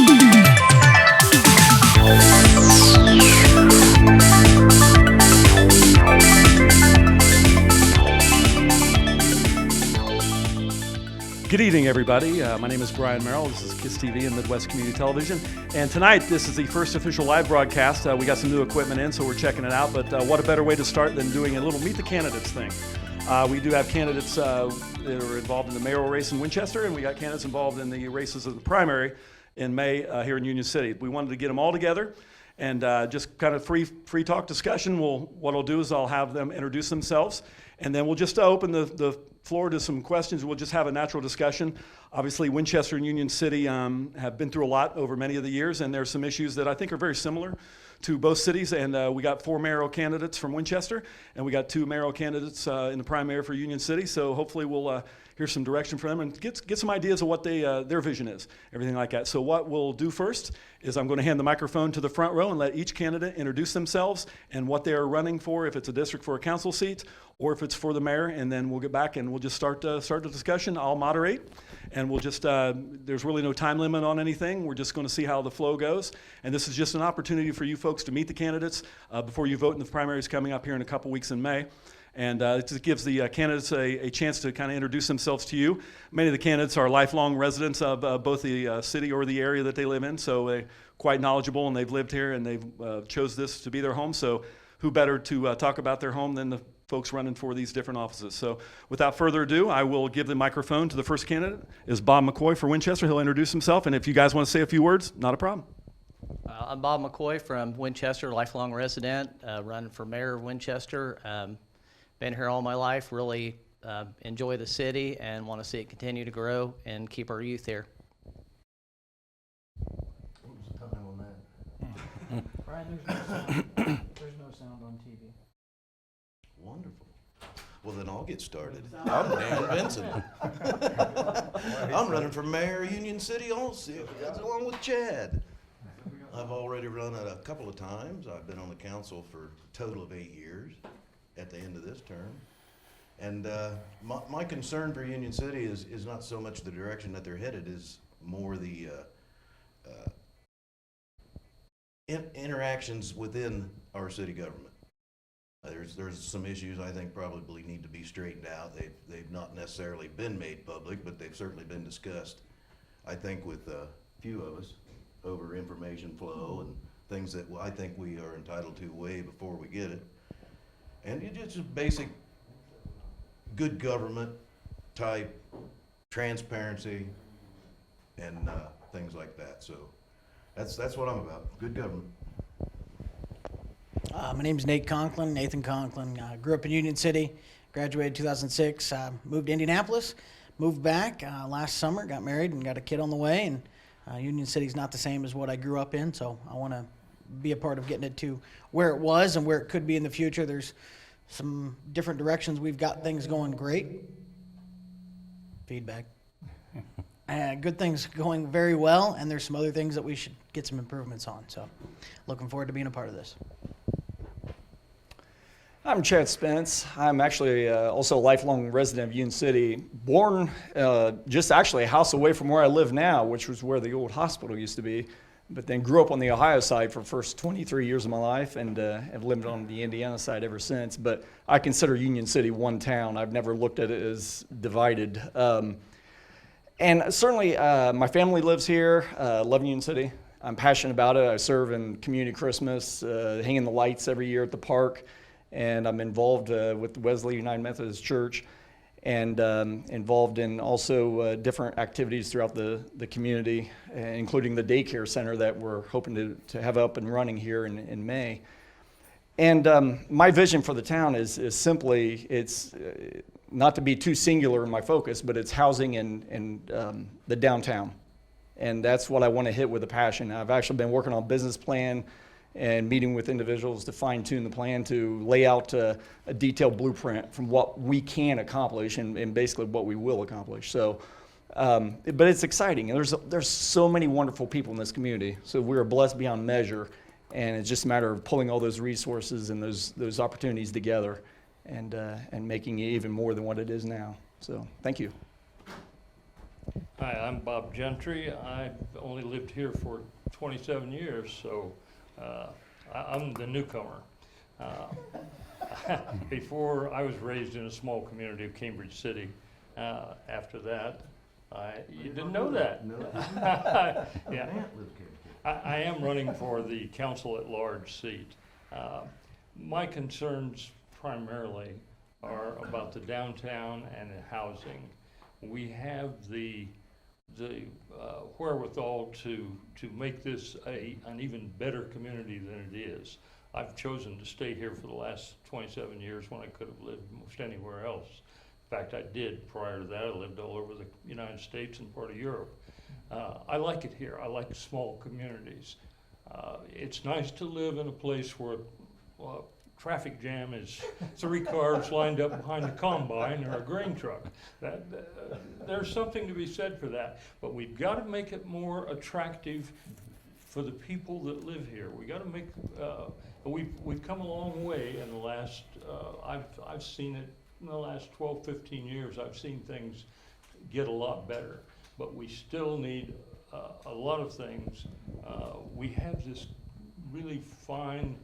Good evening, everybody. My name is Brian Mayoral. This is K.I.S.S TV and Midwest Community Television. And tonight, this is the first official live broadcast. We got some new equipment in, so we're checking it out. But what a better way to start than doing a little Meet the Candidates thing. We do have candidates that are involved in the mayoral race in Winchester, and we got candidates involved in the races of the primary in May here in Union City. We wanted to get them all together and just kind of free talk discussion. What I'll do is I'll have them introduce themselves, and then we'll just open the floor to some questions. We'll just have a natural discussion. Obviously, Winchester and Union City have been through a lot over many of the years, and there's some issues that I think are very similar to both cities. And we got 4 mayoral candidates from Winchester, and we got 2 mayoral candidates in the primary for Union City. So hopefully we'll hear some direction from them and get some ideas of what their vision is, everything like that. So what we'll do first is I'm going to hand the microphone to the front row and let each candidate introduce themselves and what they are running for, if it's a district for a council seat or if it's for the mayor, and then we'll get back and we'll just start the discussion. I'll moderate, and we'll just, there's really no time limit on anything. We're just going to see how the flow goes, and this is just an opportunity for you folks to meet the candidates before you vote in the primaries coming up here in a couple weeks in May. And it just gives the candidates a chance to kind of introduce themselves to you. Many of the candidates are lifelong residents of both the city or the area that they live in, so they're quite knowledgeable, and they've lived here, and they've chose this to be their home. So who better to talk about their home than the folks running for these different offices. So without further ado, I will give the microphone to the first candidate, is Bob McCoy for Winchester. He'll introduce himself, and if you guys want to say a few words, not a problem. I'm Bob McCoy from Winchester, lifelong resident, running for mayor of Winchester. Been here all my life, really enjoy the city and want to see it continue to grow and keep our youth here. What was the time on that? Brian, there's no sound on TV. Wonderful. Well, then I'll get started. I'm Dan Benson. I'm running for mayor of Union City also, along with Chad. I've already run it a couple of times. I've been on the council for a total of 8 years at the end of this term. And my concern for Union City is not so much the direction that they're headed, is more the interactions within our city government. There's some issues I think probably need to be straightened out. They've not necessarily been made public, but they've certainly been discussed, I think, with a few of us over information flow and things that I think we are entitled to way before we get it. And it's just basic good government type transparency and things like that. So that's what I'm about, good government. My name's Nathan Conklin. Grew up in Union City, graduated 2006, moved to Indianapolis, moved back last summer, got married and got a kid on the way, and Union City's not the same as what I grew up in, so I want to be a part of getting it to where it was and where it could be in the future. There's some different directions. We've got things going great. Feedback. Good things going very well, and there's some other things that we should get some improvements on. So looking forward to being a part of this. I'm Chad Spence. I'm actually also a lifelong resident of Union City, born just actually a house away from where I live now, which was where the old hospital used to be, but then grew up on the Ohio side for the first 23 years of my life, and have lived on the Indiana side ever since. But I consider Union City one town. I've never looked at it as divided. And certainly my family lives here, love Union City. I'm passionate about it. I serve in community Christmas, hanging the lights every year at the park. And I'm involved with the Wesley United Methodist Church, and involved in also different activities throughout the community, including the daycare center that we're hoping to have up and running here in May. And my vision for the town is simply, it's not to be too singular in my focus, but it's housing in the downtown. And that's what I want to hit with a passion. I've actually been working on a business plan and meeting with individuals to fine-tune the plan to lay out a detailed blueprint from what we can accomplish and basically what we will accomplish. So, but it's exciting. There's so many wonderful people in this community. So we're blessed beyond measure, and it's just a matter of pulling all those resources and those opportunities together and making it even more than what it is now. So thank you. Hi, I'm Bob Gentry. I've only lived here for 27 years, so I'm the newcomer. Uh, Before, I was raised in a small community of Cambridge City. After that, you didn't know that. No. Yeah. I am running for the council at large seat. My concerns primarily are about the downtown and the housing. We have the wherewithal to make this an even better community than it is. I've chosen to stay here for the last 27 years when I could have lived most anywhere else. In fact, I did. Prior to that, I lived all over the United States and part of Europe. I like it here. I like small communities. It's nice to live in a place where traffic jam is 3 cars lined up behind a combine or a grain truck. There's something to be said for that. But we've got to make it more attractive for the people that live here. We got to make. We've come a long way in the last. I've seen it in the last 12, 15 years. I've seen things get a lot better, but we still need a lot of things. We have this really fine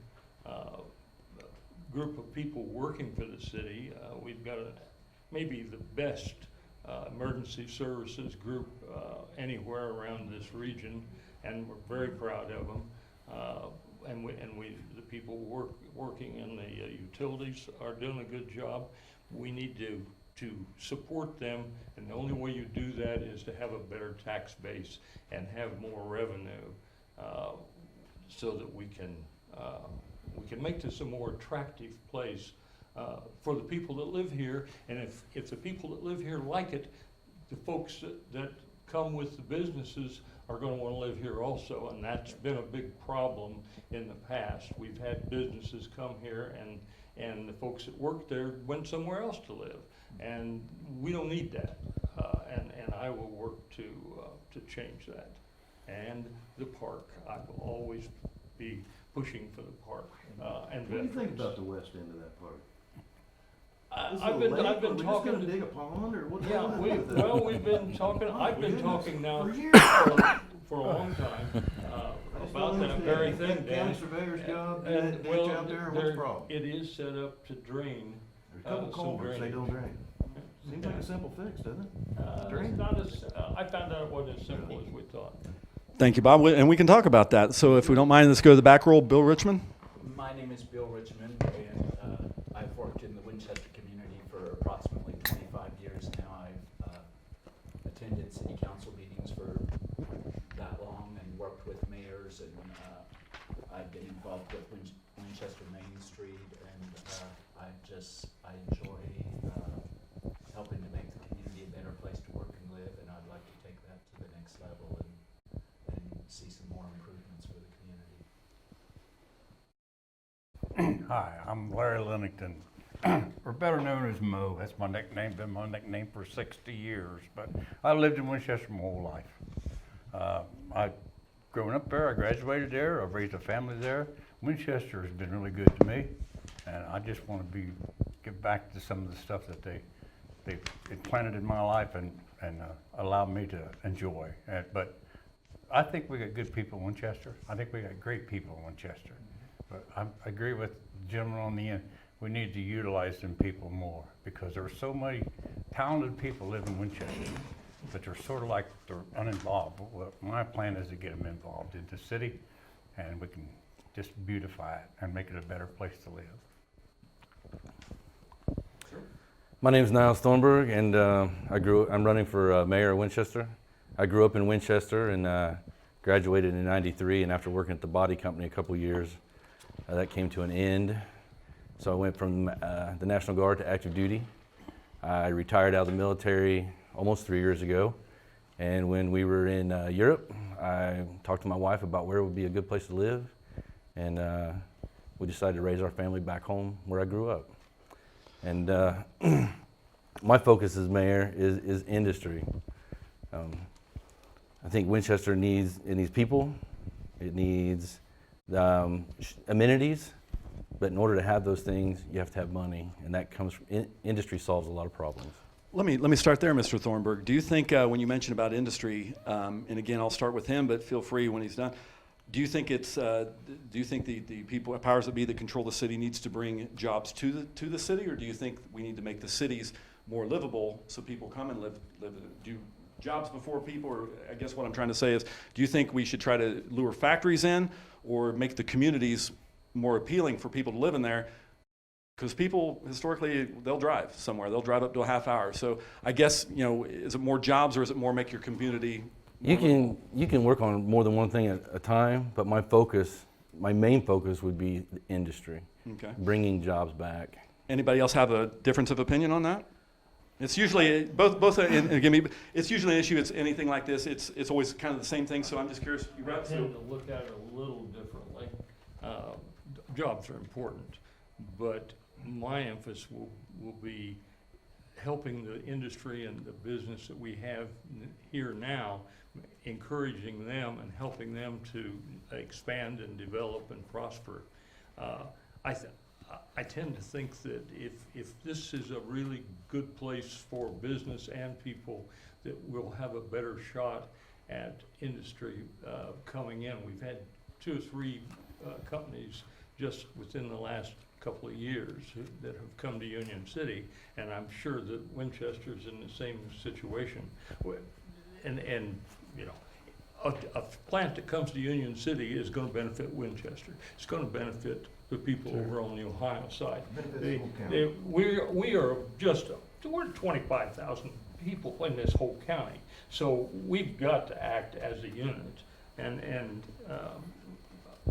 group of people working for the city. We've got maybe the best emergency services group anywhere around this region, and we're very proud of them. The people working in the utilities are doing a good job. We need to support them, and the only way you do that is to have a better tax base and have more revenue, so that we can make this a more attractive place for the people that live here. And if the people that live here like it, the folks that come with the businesses are going to want to live here also, and that's been a big problem in the past. We've had businesses come here, and the folks that work there went somewhere else to live, and we don't need that. And I will work to change that. And the park, I will always be pushing for the park and What do you veterans. think about the west end of that park? I've been talking. Are we just gonna dig a pond, or what? Yeah, we've been talking. I've been talking now For years. for a long time I just about don't that understand. very Is thing, that the Dan. county surveyor's job, do And, that ditch well, out there, or what's the problem? it is set up to drain. There's a couple some culverts, they drainage. don't drain. Seems like a simple fix, doesn't it? Drain. It's not as, I found out it wasn't as simple as we thought. Thank you, Bob. And we can talk about that. So if we don't mind, let's go to the back roll. Bill Richmond. My name is Bill Richmond, and I've worked in the Winchester community for approximately 25 years now. I've attended city council meetings for that long and worked with mayors, and I've been involved with Winchester Main Street, and I enjoy helping to make the community a better place to work and live, and I'd like to take that to the next level and see some more improvements for the community. Hi, I'm Larry Lennington, or better known as Mo. That's my nickname, been my nickname for 60 years, but I lived in Winchester my whole life. I growing up there, I graduated there, I've raised a family there. Winchester has been really good to me, and I just want to give back to some of the stuff that they planted in my life and allowed me to enjoy. But I think we got good people in Winchester. I think we got great people in Winchester. But I agree with the gentleman on the end. We need to utilize them people more, because there are so many talented people live in Winchester, but they're sort of like they're uninvolved. Well, my plan is to get them involved in the city, and we can just beautify it and make it a better place to live. My name is Niles Thornburg, and I'm running for mayor of Winchester. I grew up in Winchester and graduated in '93, and after working at the body company a couple years, that came to an end. So I went from the National Guard to active duty. I retired out of the military almost 3 years ago, and when we were in Europe, I talked to my wife about where would be a good place to live, and we decided to raise our family back home where I grew up. And my focus as mayor is industry. I think Winchester needs people, it needs amenities, but in order to have those things, you have to have money, and that comes from industry solves a lot of problems. Let me start there, Mr. Thornburg. Do you think when you mentioned about industry, and again, I'll start with him, but feel free when he's done. Do you think the people, powers that be that control the city needs to bring jobs to the city, or do you think we need to make the cities more livable so people come and live do jobs before people? Or I guess what I'm trying to say is, do you think we should try to lure factories in or make the communities more appealing for people to live in there? Because people historically, they'll drive somewhere. They'll drive up to a half hour. So I guess, is it more jobs or is it more make your community more livable? You can work on more than one thing at a time, but my main focus would be the industry, Okay. bringing jobs back. Anybody else have a difference of opinion on that? It's usually both. And again, it's usually an issue. It's anything like this. It's always kind of the same thing. So I'm just curious. I tend to look at it a little differently. Jobs are important, but my emphasis will be helping the industry and the business that we have here now, encouraging them and helping them to expand and develop and prosper. I tend to think that if this is a really good place for business and people, that we'll have a better shot at industry coming in. We've had 2 or 3 companies just within the last couple of years that have come to Union City, and I'm sure that Winchester's in the same situation. And a plant that comes to Union City is going to benefit Winchester. It's going to benefit the people over on the Ohio side. We're 25,000 people in this whole county, so we've got to act as a unit. And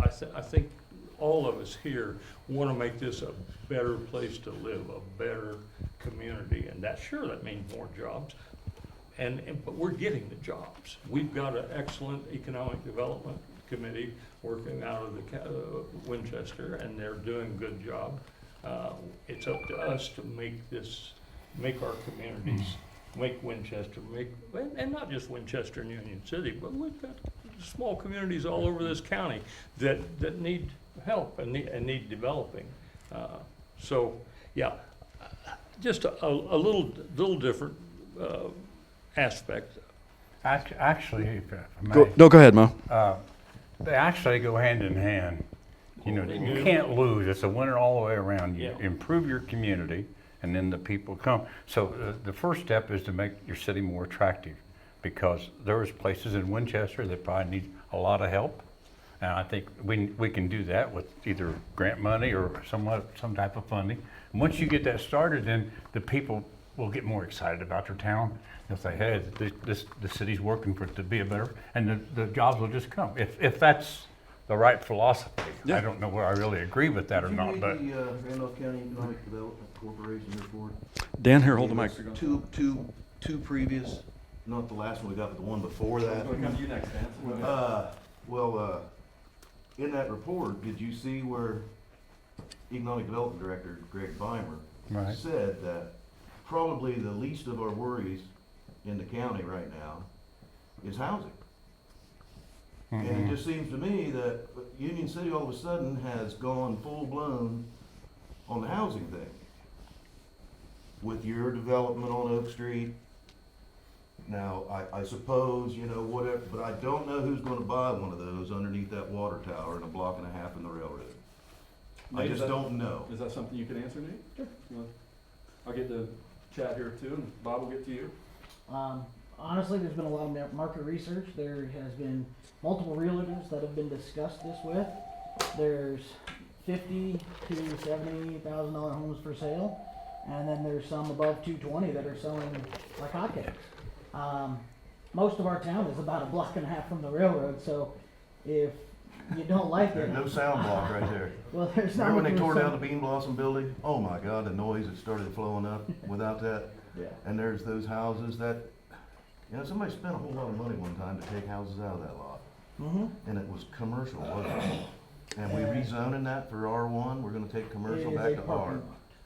I think all of us here want to make this a better place to live, a better community, and that means more jobs. But we're getting the jobs. We've got an excellent economic development committee working out of the Winchester, and they're doing a good job. It's up to us to make our communities, make Winchester, and not just Winchester and Union City, but we've got small communities all over this county that need help and need developing. So, yeah, just a little different aspect. Actually, if I may, Go ahead, Mo. they actually go hand in hand. You can't lose. It's a winner all the way around. You Yeah. improve your community, and then the people come. So the first step is to make your city more attractive, because there's places in Winchester that probably need a lot of help. And I think we can do that with either grant money or some type of funding. And once you get that started, then the people will get more excited about their town. They'll say, hey, the city's working for it to be a better, and the jobs will just come. If that's the right philosophy. Yeah. I don't know where I really agree with that or not, but. Did you read the Randolph County Economic Development Corporation report? Dan, here, hold the microphone. Two previous, not the last one we got, but the one before that. Come to you next, Dan. In that report, did you see where Economic Development Director Greg Weimer Right. said that probably the least of our worries in the county right now is housing? And it just seems to me that Union City all of a sudden has gone full-blown on the housing thing. With your development on Oak Street, now, I suppose, whatever, but I don't know who's gonna buy one of those underneath that water tower and a block and a half in the railroad. I just don't know. Is that something you can answer, Nate? Sure. I'll get the chat here too, and Bob will get to you. Honestly, there's been a lot of market research. There has been multiple realtors that have been discussed this with. There's $50,000 to $70,000 homes for sale, and then there's some above 220 that are selling like hotcakes. Most of our town is about a block and a half from the railroad, so if you don't like it, There's no sound block right there. well, there's not. Remember when they much of tore a down the Bean Blossom building? Oh my God, the noise that started flowing up without that. Yeah. And there's those houses that, somebody spent a whole lot of money one time to take houses out of that lot. Mm-hmm. And it was commercial, wasn't it? And we rezoning that for R1, we're gonna take commercial back to R.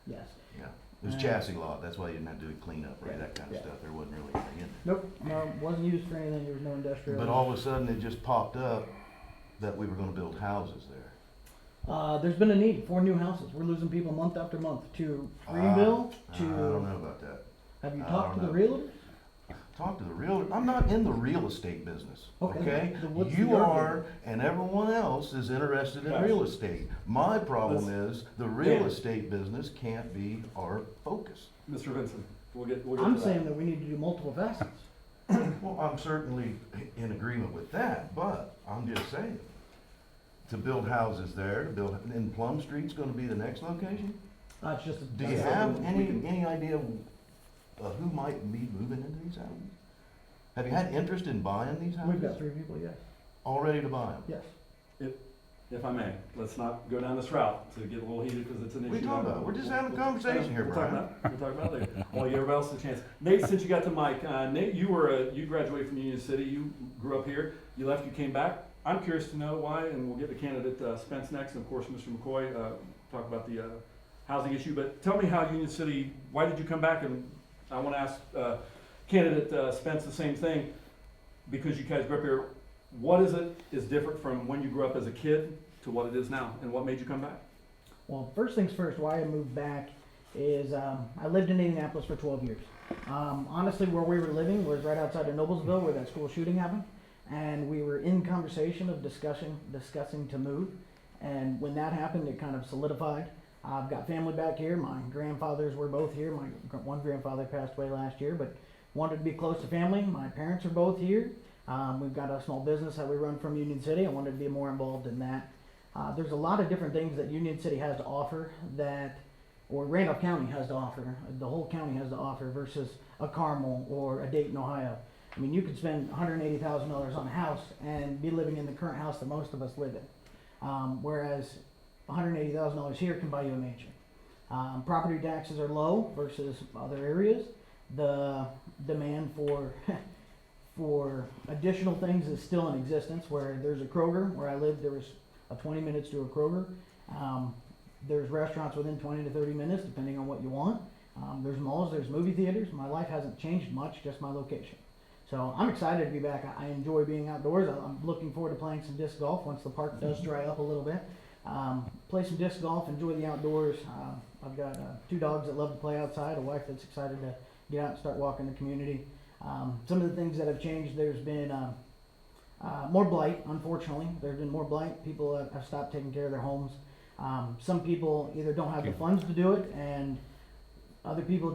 Yes. Yeah, it was chassis lot, that's why you didn't have to do cleanup, right, that kind of stuff, there wasn't really anything in there. Nope. No, wasn't used for anything. There was no industrial. But all of a sudden, it just popped up that we were gonna build houses there. There's been a need for new houses. We're losing people month after month to Greenville, I to don't know about that. Have you I talked to don't the know. realtor? Talk to the realtor. I'm not in the real estate business, Okay, okay? then what's You your are, business? and everyone else is interested in Gotcha. real estate. My problem is the real Yeah. estate business can't be our focus. Mr. Vincent, we'll get to I'm that. saying that we need to do multiple facets. Well, I'm certainly in agreement with that, but I'm just saying, to build houses there, to build, and Plum Street's gonna be the next location? It's just. Do you have any idea of who might be moving into these houses? Have you had interest in buying these houses? We've got 3 people, yes. All ready to buy them? Yes. If I may, let's not go down this route to get a little heated because it's an issue. What are you talking about? We're just having a conversation here, We'll talk Brian. We'll talk about it later. I'll give everybody else a chance. Nate, since you got the mic, Nate, you graduated from Union City. You grew up here. You left. You came back. I'm curious to know why, and we'll get the candidate Spence next, and of course Mr. McCoy talk about the housing issue. But tell me how Union City. Why did you come back? And I want to ask candidate Spence the same thing, because you guys grew up here. What is different from when you grew up as a kid to what it is now, and what made you come back? Well, first things first, why I moved back is I lived in Indianapolis for 12 years. Honestly, where we were living was right outside of Noblesville, where that school shooting happened, and we were in conversation of discussing to move. And when that happened, it kind of solidified. I've got family back here. My grandfathers were both here. My one grandfather passed away last year, but wanted to be close to family. My parents are both here. We've got a small business that we run from Union City. I wanted to be more involved in that. There's a lot of different things that Union City has to offer or Randolph County has to offer, the whole county has to offer versus a Carmel or a Dayton, Ohio. I mean, you could spend $180,000 on a house and be living in the current house that most of us live in. Whereas $180,000 here can buy you a mansion. Property taxes are low versus other areas. The demand for additional things is still in existence, where there's a Kroger. Where I lived, there was 20 minutes to a Kroger. There's restaurants within 20 to 30 minutes, depending on what you want. There's malls, there's movie theaters. My life hasn't changed much, just my location. So I'm excited to be back. I enjoy being outdoors. I'm looking forward to playing some disc golf once the park does dry up a little bit. Play some disc golf, enjoy the outdoors. I've got 2 dogs that love to play outside, a wife that's excited to get out and start walking the community. Some of the things that have changed, there's been more blight, unfortunately. There's been more blight. People have stopped taking care of their homes. Some people either don't have the funds to do it, and other people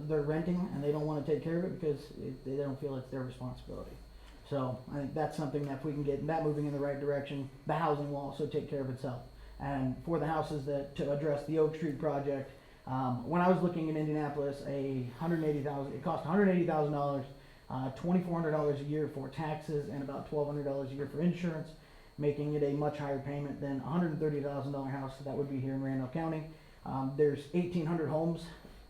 they're renting and they don't want to take care of it because they don't feel it's their responsibility. So I think that's something that if we can get that moving in the right direction, the housing will also take care of itself. And for the houses to address the Oak Street project, when I was looking in Indianapolis, it cost $180,000, $2,400 a year for taxes, and about $1,200 a year for insurance, making it a much higher payment than a $130,000 house that would be here in Randolph County. There's 1,800 homes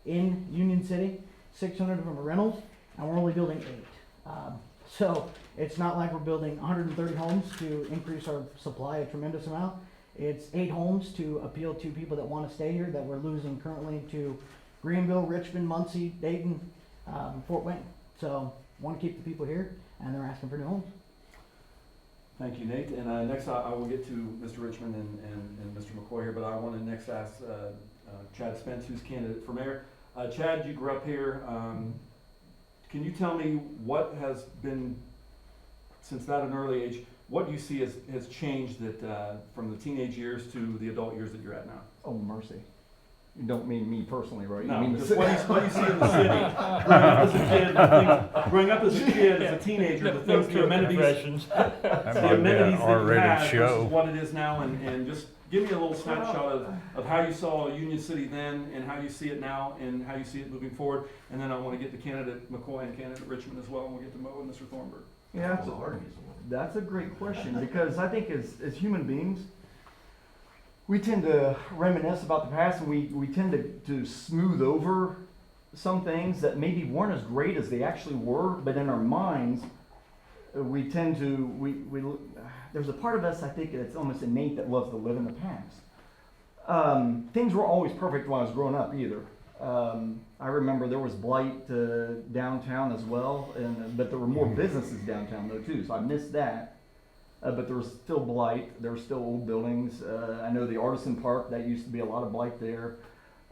in Union City, 600 of them are rentals, and we're only building 8. So it's not like we're building 130 homes to increase our supply a tremendous amount. It's 8 homes to appeal to people that want to stay here, that we're losing currently to Greenville, Richmond, Muncie, Dayton, Fort Wayne. So want to keep the people here, and they're asking for new homes. Thank you, Nate. And next I will get to Mr. Richmond and Mr. McCoy here, but I want to next ask Chad Spence, who's candidate for mayor. Chad, you grew up here. Can you tell me what has been, since that an early age, what you see has changed from the teenage years to the adult years that you're at now? Oh, mercy. You don't mean me personally, right? No, you mean just what you see in the city. Growing up as a kid, as a teenager, the things, the amenities, the amenities that you had versus what it is now, and just give me a little snapshot of how you saw Union City then, and how you see it now, and how you see it moving forward. And then I want to get to candidate McCoy and candidate Richmond as well, and we'll get to Mo and Mr. Thornburg. Yeah, that's a great question, because I think as human beings, we tend to reminisce about the past, and we tend to smooth over some things that maybe weren't as great as they actually were, but in our minds, we tend to, there's a part of us, I think, that's almost innate, that loves to live in the past. Things weren't always perfect when I was growing up either. I remember there was blight downtown as well, but there were more businesses downtown though too, so I missed that. But there was still blight, there were still old buildings. I know the Artisan Park, that used to be a lot of blight there.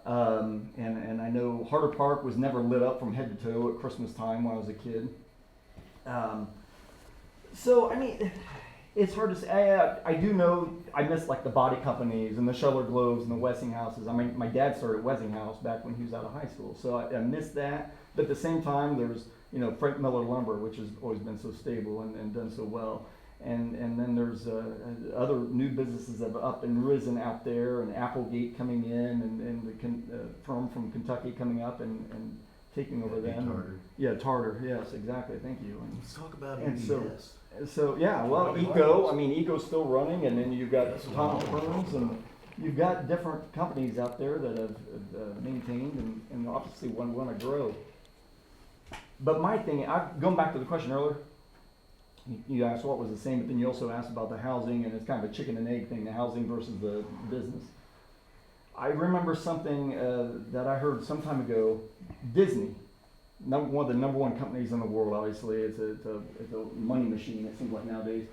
And I know Harder Park was never lit up from head to toe at Christmas time when I was a kid. So, I mean, it's hard to say. I do know I miss like the body companies and the Shuttler Globes and the Westinghouses. I mean, my dad started Westinghouse back when he was out of high school, so I miss that. But at the same time, there's, you know, Frank Miller Lumber, which has always been so stable and done so well. And then there's other new businesses that have up and risen out there, and Applegate coming in, and the firm from Kentucky coming up and taking over them. Tartar. Yeah, Tartar. Yes, exactly. Thank you. Let's talk about And EBS. So yeah, well, Eco. I mean, Eco's still running, and then you've got Thomas Burns, and you've got different companies out there that have maintained and obviously want to grow. But my thing, going back to the question earlier, you asked what was the same, but then you also asked about the housing, and it's kind of a chicken and egg thing, the housing versus the business. I remember something that I heard some time ago. Disney, one of the number one companies in the world, obviously. It's a money machine, it seems like nowadays.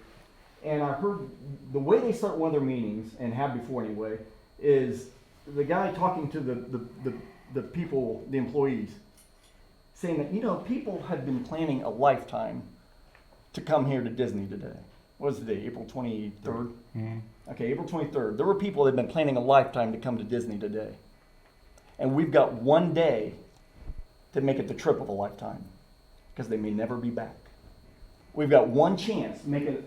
And I heard the way they start one of their meetings, and have before anyway, is the guy talking to the people, the employees, saying that, you know, people have been planning a lifetime to come here to Disney today. What was the day? April 23rd? Mm-hmm. Okay, April 23rd. There were people that have been planning a lifetime to come to Disney today. And we've got one day to make it the trip of a lifetime, because they may never be back. We've got one chance to make it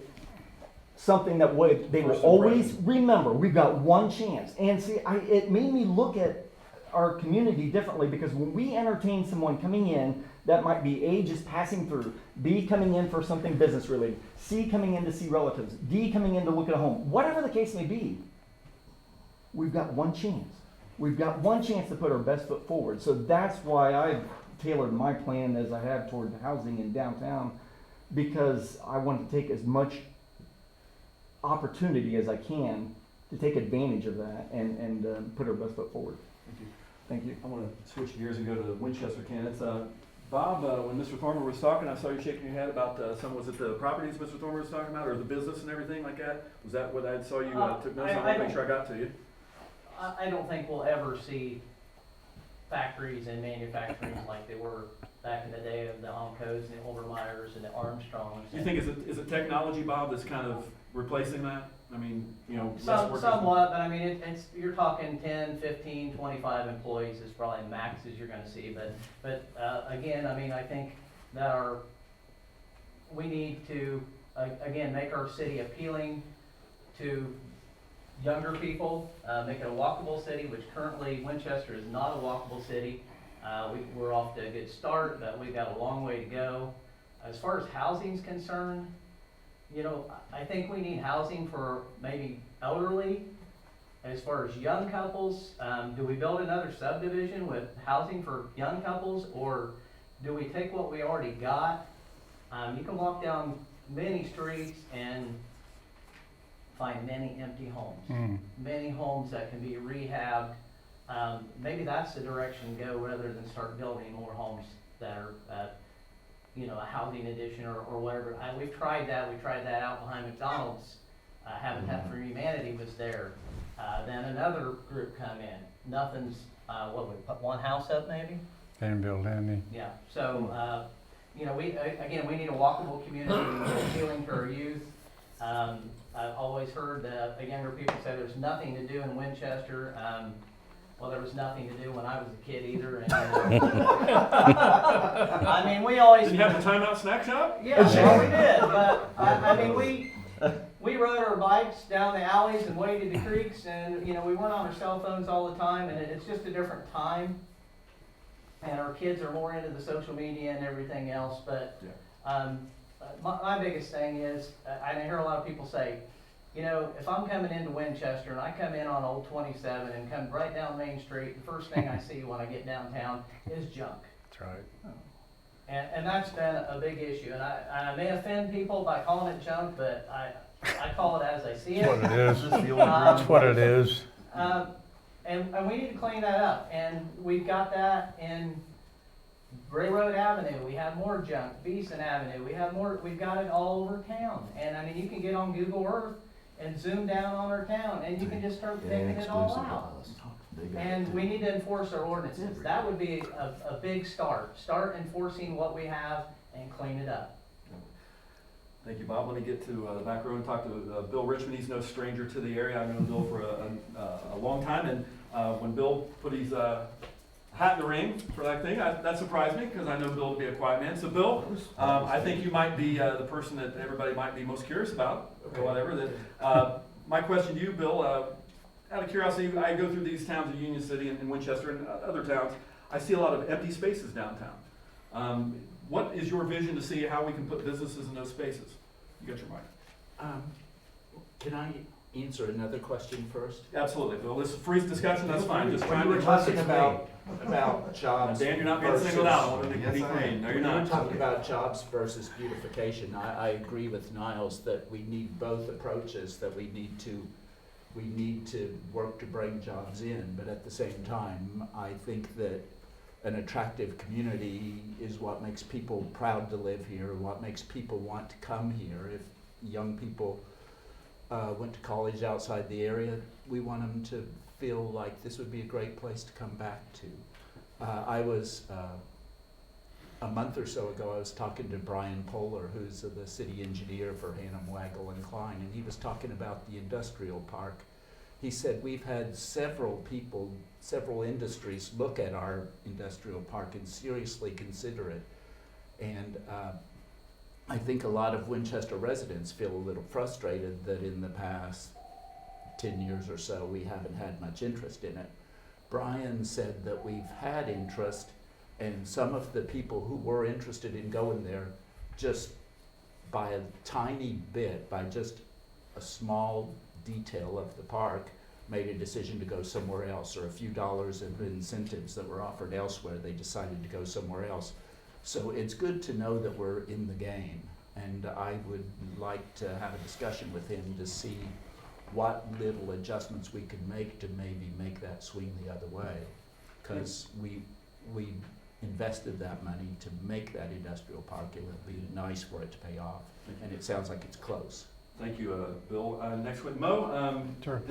something that they will always remember. We've got one chance. And see, it made me look at our community differently, because when we entertain someone coming in, that might be A, just passing through, B, coming in for something business related, C, coming in to see relatives, D, coming in to look at a home, whatever the case may be, we've got one chance. We've got one chance to put our best foot forward. So that's why I've tailored my plan as I have toward housing in downtown, because I want to take as much opportunity as I can to take advantage of that and put our best foot forward. Thank you. Thank you. I want to switch gears and go to the Winchester candidates. Bob, when Mr. Thormer was talking, I saw you shaking your head about was it the properties Mr. Thormer was talking about, or the business and everything like that? Was that what I saw you took notes on? I want to make sure I got to you. I don't think we'll ever see factories and manufacturing like they were back in the day of the Onco's and the Obermeyers and the Armstrongs. Do you think is it technology, Bob, that's kind of replacing that? I mean, you know, less workers. Somewhat, but I mean, you're talking 10, 15, 25 employees is probably maxes you're going to see. But again, I mean, I think that we need to, again, make our city appealing to younger people, make it a walkable city, which currently Winchester is not a walkable city. We're off to a good start, but we've got a long way to go. As far as housing is concerned, you know, I think we need housing for maybe elderly. As far as young couples, do we build another subdivision with housing for young couples, or do we take what we already got? You can walk down many streets and find many empty homes, many homes that can be rehabbed. Maybe that's the direction to go, rather than start building more homes that are you know, a housing addition or whatever. We've tried that. We tried that out behind McDonald's. Habitat for Humanity was there. Then another group come in. Nothing's, we put one house up maybe? Didn't build any. Yeah. So, you know, we need a walkable community. We need appealing to our youth. I've always heard that the younger people say there's nothing to do in Winchester. Well, there was nothing to do when I was a kid either. And, I mean, we always... Did you have the timeout snack shop? Yeah, well, we did. But, I mean, we rode our bikes down the alleys and waded the creeks, and, you know, we weren't on our cell phones all the time, and it's just a different time. And our kids are more into the social media and everything else. But my biggest thing is, I hear a lot of people say, you know, if I'm coming into Winchester and I come in on Old 27 and come right down Main Street, the first thing I see when I get downtown is junk. That's right. And that's been a big issue. And I may offend people by calling it junk, but I call it as I see it. That's what it is. That's what it is. And we need to clean that up. And we've got that in Railroad Avenue. We have more junk. Beeson Avenue. We've got it all over town. And I mean, you can get on Google Earth and zoom down on our town, and you can just start picking it all out. And we need to enforce our ordinances. That would be a big start. Start enforcing what we have and clean it up. Thank you, Bob. Let me get to the back row and talk to Bill Richmond. He's no stranger to the area. I've known Bill for a long time, and when Bill put his hat in the ring for that thing, that surprised me because I know Bill to be a quiet man. So, Bill, I think you might be the person that everybody might be most curious about, or whatever. My question to you, Bill, out of curiosity, I go through these towns of Union City and Winchester and other towns. I see a lot of empty spaces downtown. What is your vision to see how we can put businesses in those spaces? You got your mic. Can I answer another question first? Absolutely, Bill. This is free discussion. That's fine. Just When trying you were to talking about jobs. Dan, you're not being singled out. I want to be clean. No, you're When you were not. talking about jobs versus beautification, I agree with Niles that we need both approaches, that we need to work to bring jobs in, but at the same time, I think that an attractive community is what makes people proud to live here, what makes people want to come here. If young people went to college outside the area, we want them to feel like this would be a great place to come back to. I was, a month or so ago, I was talking to Brian Poehler, who's the city engineer for Hannum, Wagle and Klein, and he was talking about the industrial park. He said, we've had several industries look at our industrial park and seriously consider it. And I think a lot of Winchester residents feel a little frustrated that in the past 10 years or so, we haven't had much interest in it. Brian said that we've had interest, and some of the people who were interested in going there, just by a tiny bit, by just a small detail of the park, made a decision to go somewhere else, or a few dollars of incentives that were offered elsewhere, they decided to go somewhere else. So it's good to know that we're in the game, and I would like to have a discussion with him to see what little adjustments we could make to maybe make that swing the other way. Because we invested that money to make that industrial park. It would be nice for it to pay off, and it sounds like it's close. Thank you, Bill. Next one, Mo. Sure.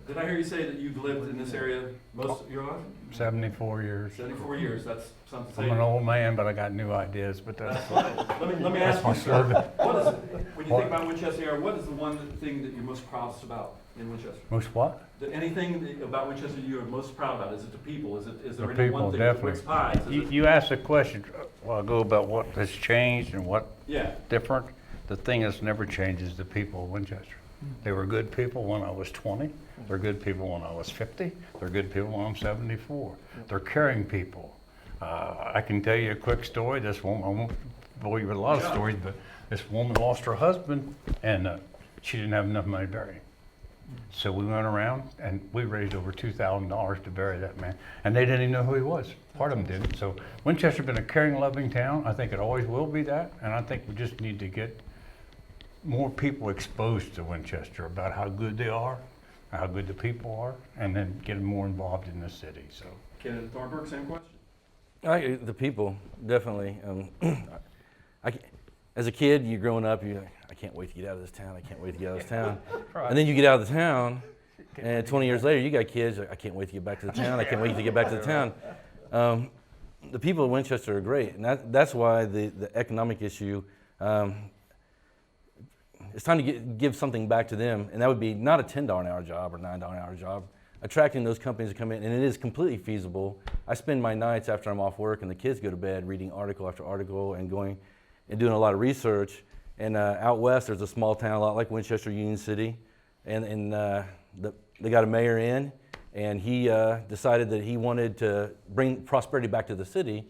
Did I hear you say that you've lived in this area most of your life? 74 years. 74 years. That's something to say. I'm an old man, but I got new ideas, but that's Let me ask my you, sir, slogan. what is, when you think about Winchester area, what is the one thing that you're most proudest about in Winchester? Most what? Anything about Winchester you are most proud about? Is it the people? Is there The any people, one thing that definitely. brings pies? Is it- You asked a question a while ago about what has changed and what Yeah. different. The thing that's never changed is the people of Winchester. They were good people when I was 20. They're good people when I was 50. They're good people when I'm 74. They're caring people. I can tell you a quick story. This woman, I won't bore you with a lot of stories, but this woman lost her husband, and she didn't have enough money to bury him. So we went around and we raised over $2,000 to bury that man. And they didn't even know who he was. Part of them didn't. So Winchester's been a caring, loving town. I think it always will be that. And I think we just need to get more people exposed to Winchester about how good they are, how good the people are, and then get them more involved in the city. So, Kenneth Thornburg, same question. The people, definitely. As a kid, you're growing up, you're like, I can't wait to get out of this town. I can't wait to get out of this town. Right. And then you get out of the town, and 20 years later, you got kids. Like, I can't wait to get back to the town. I can't wait to get back to the town. The people of Winchester are great, and that's why the economic issue. It's time to give something back to them, and that would be not a $10 an hour job or $9 an hour job. Attracting those companies to come in, and it is completely feasible. I spend my nights after I'm off work and the kids go to bed reading article after article and going and doing a lot of research. And out west, there's a small town a lot like Winchester, Union City, and they got a mayor in, and he decided that he wanted to bring prosperity back to the city.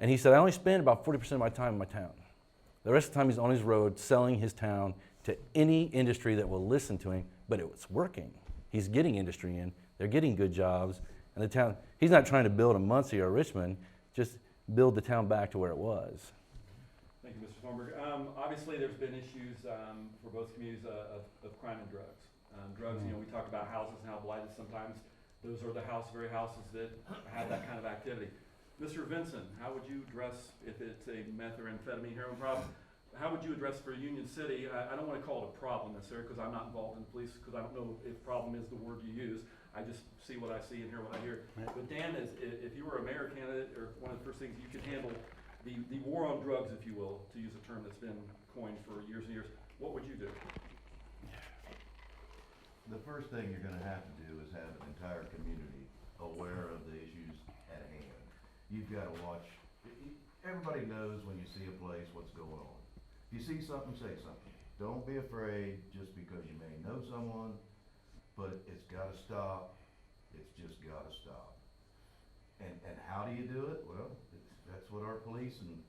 And he said, I only spend about 40% of my time in my town. The rest of the time he's on his road selling his town to any industry that will listen to him, but it's working. He's getting industry in, they're getting good jobs, and the town, he's not trying to build a Muncie or Richmond, just build the town back to where it was. Thank you, Mr. Thornburg. Obviously, there's been issues for both communities of crime and drugs. Drugs, we talk about houses and how blighted sometimes those are the very houses that have that kind of activity. Mr. Vinson, how would you address if it's a methamphetamine heroin problem? how would you address for Union City? I don't want to call it a problem necessarily because I'm not involved in the police, because I don't know if problem is the word you use. I just see what I see and hear what I hear. But Dan, if you were a mayor candidate, or one of the first things you could handle the war on drugs, if you will, to use a term that's been coined for years and years, what would you do? The first thing you're gonna have to do is have an entire community aware of the issues at hand. You've gotta watch, everybody knows when you see a place what's going on. If you see something, say something. Don't be afraid just because you may know someone, but it's gotta stop. It's just gotta stop. And how do you do it? Well, that's what our police and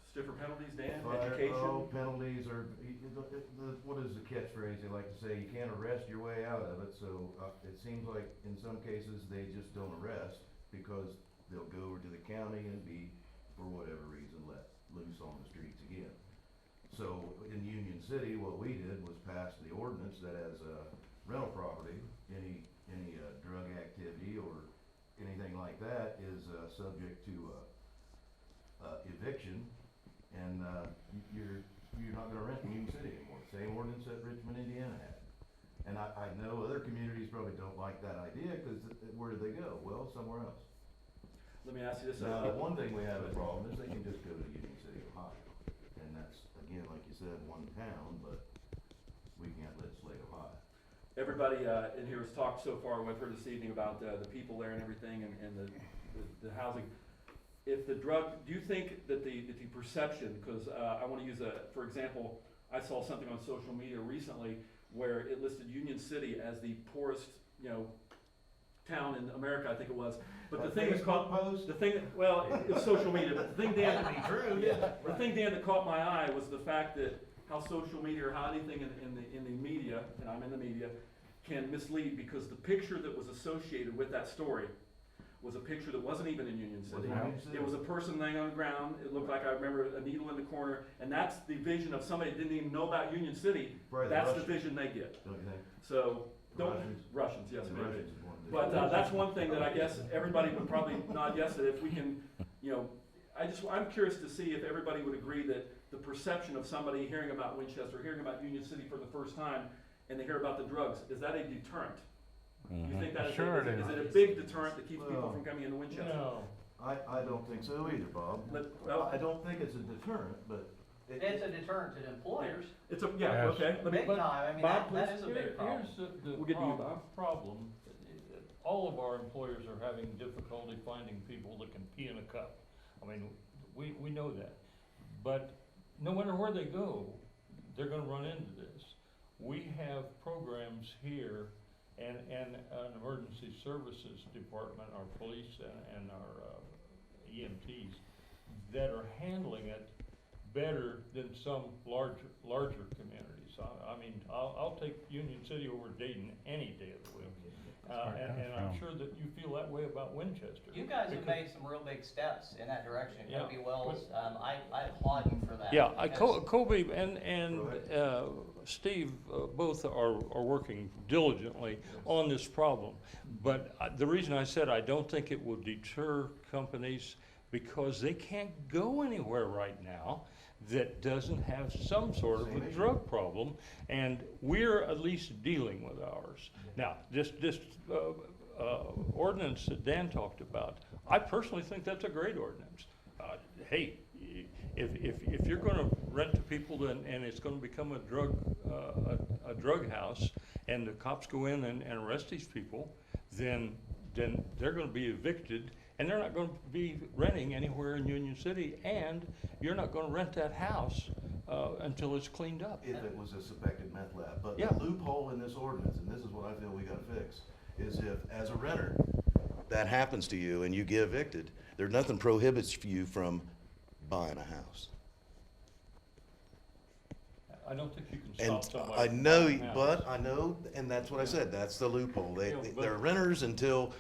Stiffer penalties, Dan, fire, education? penalties are, what is the catchphrase they like to say? You can't arrest your way out of it, so it seems like in some cases they just don't arrest because they'll go over to the county and be, for whatever reason, let loose on the streets again. So in Union City, what we did was pass the ordinance that as a rental property, any drug activity or anything like that is subject to eviction, and you're not gonna rent in Union City anymore. Same ordinance that Richmond, Indiana had. And I know other communities probably don't like that idea, because where do they go? Well, somewhere else. Let me ask you this. Now, one thing we have a problem is they can just go to Union City, Ohio. And that's, again, like you said, one town, but we can't legislate Ohio. Everybody in here has talked so far, we've heard this evening about the people there and everything, and the housing. If the drug, do you think that the perception, because I want to use for example, I saw something on social media recently where it listed Union City as the poorest, town in America, I think it was. But the thing that caught, well, it's social media, but the thing, Dan, the thing, Dan, that caught my eye was the fact that how social media or how anything in the media, and I'm in the media, can mislead, because the picture that was associated with that story was a picture that wasn't even in Union City. It was a person laying on the ground. It looked like, I remember, a needle in the corner, and that's the vision of somebody that didn't even know about Union City. Right, That's the vision they get. Don't you think? So, Russians, yes, maybe. But that's one thing that I guess everybody would probably nod yes to, if we can, I'm curious to see if everybody would agree that the perception of somebody hearing about Winchester, hearing about Union City for the first time, and they hear about the drugs, is that a deterrent? You think that is it a big deterrent that keeps people from coming into Winchester? No. I don't think so either, Bob. Well, I don't think it's a deterrent, but. It's a deterrent to employers, it's a, yeah, okay. Let me, big time. I mean, Bob, that is a big problem. Here's the We'll get to you, Bob. problem. All of our employers are having difficulty finding people that can pee in a cup. I mean, we know that. But no matter where they go, they're gonna run into this. We have programs here and an emergency services department, our police and our EMTs, that are handling it better than some larger communities. I mean, I'll take Union City over Dayton any day of the week. And I'm sure that you feel that way about Winchester. You guys have made some real big steps in that direction. Kobe Wells, I applaud you for that. Yeah, because- Kobe and Steve both are working diligently on this problem. But the reason I said I don't think it will deter companies, because they can't go anywhere right now that doesn't have some sort of a drug problem, and we're at least dealing with ours. Now, this ordinance that Dan talked about, I personally think that's a great ordinance. Hey, if you're gonna rent to people and it's gonna become a drug house, and the cops go in and arrest these people, then they're gonna be evicted, and they're not going to be renting anywhere in Union City, and you're not going to rent that house until it's cleaned up. If it was a suspected meth lab. But Yeah. the loophole in this ordinance, and this is what I feel we gotta fix, is if, as a renter, that happens to you and you get evicted, there's nothing prohibits you from buying a house. I don't think you can And stop somebody. I from know, buying a house. but I know, and that's what I said, that's the loophole. Yeah, but- They're renters until,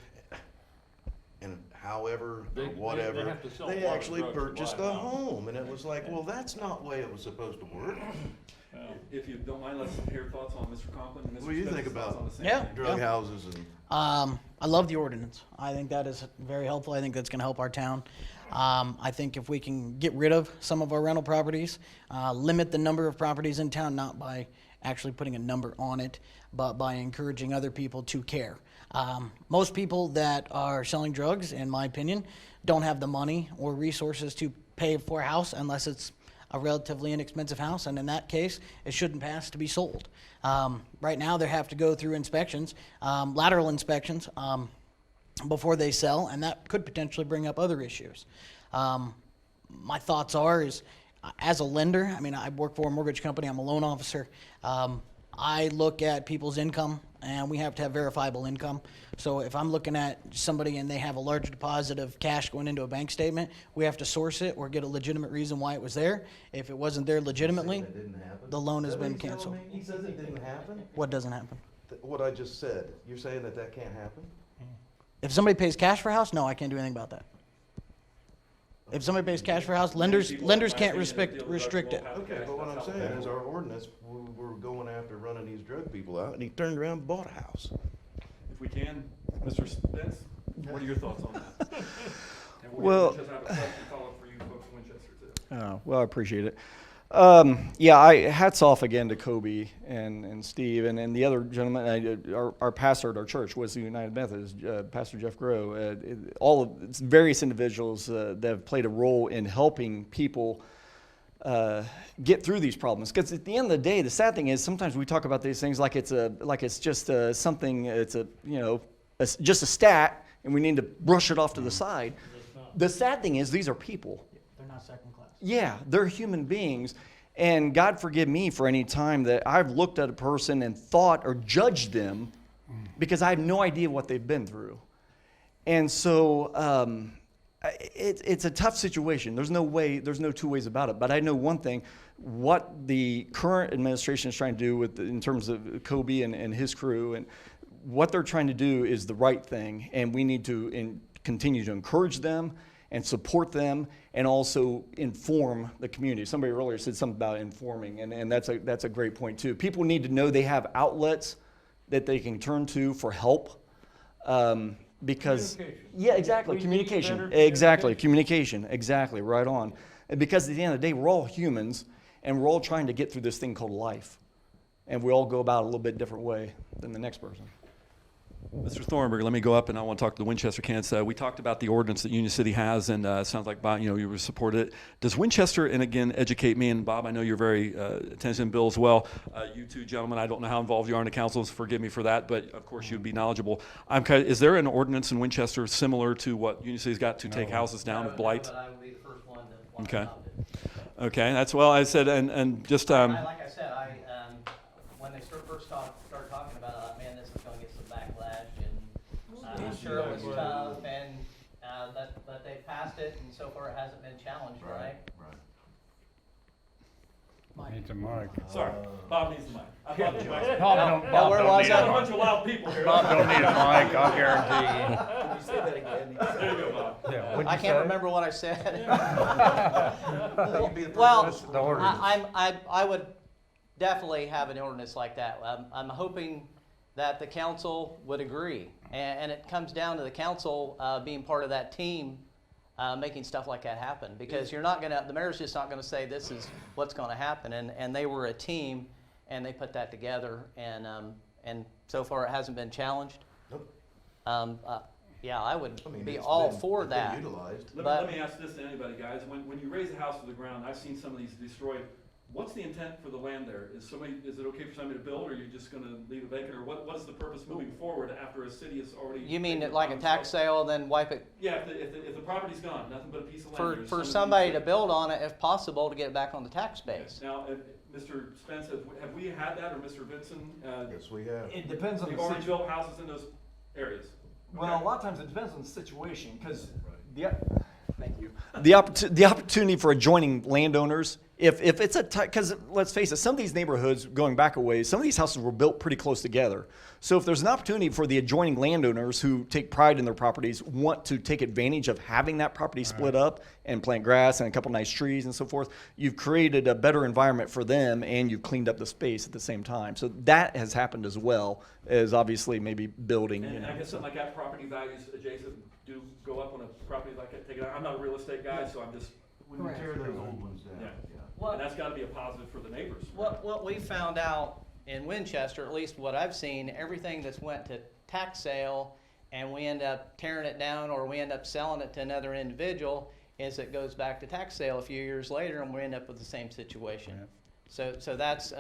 and however, They whatever, have to sell a they lot of actually drugs to purchased buy a a house. home, and it was like, well, that's not the way it was supposed to work. Well, if you don't mind, let's hear thoughts on Mr. Conklin and Mr. What do you think Smith's thoughts about on the same Yeah. thing. Drug houses and. I love the ordinance. I think that is very helpful. I think that's going to help our town. I think if we can get rid of some of our rental properties, limit the number of properties in town, not by actually putting a number on it, but by encouraging other people to care. Most people that are selling drugs, in my opinion, don't have the money or resources to pay for a house unless it's a relatively inexpensive house, and in that case, it shouldn't pass to be sold. Right now, they have to go through inspections, lateral inspections, before they sell, and that could potentially bring up other issues. My thoughts are, as a lender, I mean, I work for a mortgage company, I'm a loan officer. I look at people's income, and we have to have verifiable income. So if I'm looking at somebody and they have a large deposit of cash going into a bank statement, we have to source it or get a legitimate reason why it was there. If it wasn't there legitimately, That didn't happen? the loan has Is that what been he's telling canceled. me? He says it didn't happen? What doesn't happen? What I just said, you're saying that that can't happen? If somebody pays cash for a house, no, I can't do anything about that. If somebody pays cash for a house, lenders can't restrict it. Okay, but what I'm saying is our ordinance, we're going after running these drug people out, and he turned around and bought a house. If we can, Mr. Spence, what are your thoughts on that? And Well- just have a question follow-up for you folks in Winchester too. Well, I appreciate it. Hats off again to Kobe and Steve and the other gentleman. Our pastor at our church was the United Methodist, Pastor Jeff Grow. All of various individuals that have played a role in helping people get through these problems. Because at the end of the day, the sad thing is sometimes we talk about these things like it's just something. It's just a stat, and we need to brush it off to the side. The sad thing is these are people. They're not second class. Yeah, they're human beings. And God forgive me for any time that I've looked at a person and thought or judged them because I have no idea what they've been through. And so it's a tough situation. There's no two ways about it. But I know one thing, what the current administration is trying to do in terms of Kobe and his crew, and what they're trying to do is the right thing. And we need to continue to encourage them and support them, and also inform the community. Somebody earlier said something about informing, and that's a great point too. People need to know they have outlets that they can turn to for help, because yeah, exactly, communication, exactly, communication, exactly, right on. And because at the end of the day, we're all humans, and we're all trying to get through this thing called life, and we all go about it a little bit different way than the next person. Mr. Thornburg, let me go up, and I want to talk to the Winchester candidates. We talked about the ordinance that Union City has, and it sounds like Bob, you would support it. Does Winchester, and again, educate me, and Bob, I know you're very attentive, and Bill as well. You two gentlemen, I don't know how involved you are in the council, so forgive me for that, but of course you'd be knowledgeable. Is there an ordinance in Winchester similar to what Union City's got to take houses down with blight? But I would be the first one to want Okay. to adopt it. Okay, that's well. I said, and just Like I said, when they first started talking about it, I thought, man, this is going to get some backlash, and I'm sure it was tough, and but they passed it, and so far it hasn't been challenged, right? Needs a mic. sorry, Bob needs the mic. I apologize. Bob where don't was need Got a a bunch mic. of loud people here. Bob don't need a mic, I'll guarantee Can you say that again? There you go, Bob. you. Yeah, what'd I you can't say? remember what I said. You'd be the Well, first one. The ordinance. I would definitely have an ordinance like that. I'm hoping that the council would agree, and it comes down to the council being part of that team, making stuff like that happen. Because the mayor's just not gonna say this is what's gonna happen, and they were a team, and they put that together, and so far it hasn't been challenged. Nope. Yeah, I would I mean, be it's all been- for it's been that. utilized. But- Let me ask this to anybody, guys. When you raise a house to the ground, I've seen some of these destroyed. What's the intent for the land there? Is it okay for somebody to build, or are you just gonna leave it vacant, or what is the purpose moving forward after a city has already? You mean taken it like a upon tax itself? sale, then wipe it Yeah, if the property's gone, nothing but a piece of land. for there's somebody to somebody- build on it, if possible, to get it back on the tax base? Now, Mr. Spence, have we had that, or Mr. Vinson? Yes, we have. It depends on We've the already situation. built houses in those areas. Well, Okay. a lot of times it depends on the situation, because thank you. The opportunity for adjoining landowners, if it's because let's face it, some of these neighborhoods, going back a ways, some of these houses were built pretty close together. So if there's an opportunity for the adjoining landowners who take pride in their properties, want to take advantage of having that property split up and plant grass and a couple nice trees and so forth, you've created a better environment for them, and you've cleaned up the space at the same time. So that has happened as well as obviously maybe building. And I guess something like that, property values adjacent do go up on a property like that, take it out. I'm not a real real estate guy, so I'm just, When you tear those old ones down, Yeah. yeah. and that's gotta be a positive for the neighbors. What we found out in Winchester, at least what I've seen, everything that's went to tax sale and we end up tearing it down or we end up selling it to another individual, is it goes back to tax sale a few years later and we end up with the same situation. So that's,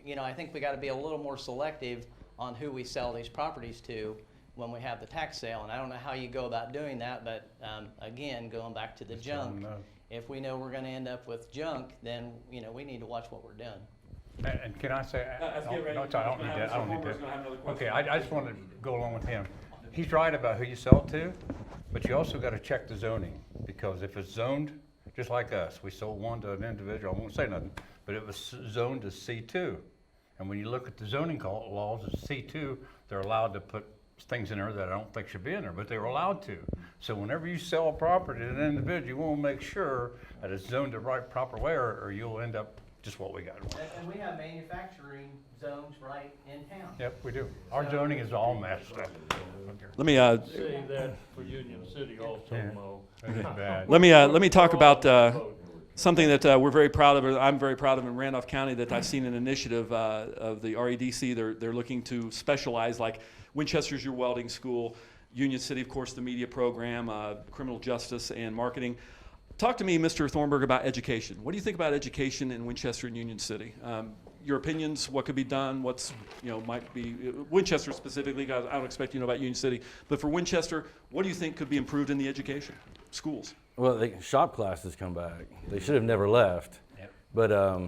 you know, I think we gotta be a little more selective on who we sell these properties to when we have the tax sale. And I don't know how you go about doing that, but again, going back to the junk, if we know we're gonna end up with junk, then, you know, we need to watch what we're doing. And can I say, Let's get ready. no, it's all right, I don't need that, I don't need Mr. Thornburg's gonna have another that. question. Okay, I just wanted to go along with him. He's right about who you sell it to, but you also gotta check the zoning, because if it's zoned, just like us, we sold one to an individual, I won't say nothing, but it was zoned to C2. And when you look at the zoning laws, it's C2, they're allowed to put things in there that I don't think should be in there, but they were allowed to. So whenever you sell a property to an individual, you want to make sure that it's zoned the right proper way, or you'll end up just what we got. And we have manufacturing zones right in town. Yep, we do. Our zoning is all messed up. Let me, Say that for Union City also, Yeah. Mo. It's bad. let me talk about, something that we're very proud of, or I'm very proud of in Randolph County, that I've seen an initiative of the REDC. They're looking to specialize, like Winchester's your welding school, Union City, of course, the media program, criminal justice and marketing. Talk to me, Mr. Thornburg, about education. What do you think about education in Winchester and Union City? Your opinions, what could be done, what's, you know, might be, Winchester specifically, guys, I don't expect you to know about Union City, but for Winchester, what do you think could be improved in the education, schools? Well, shop classes come back. They should have never left. Yep. But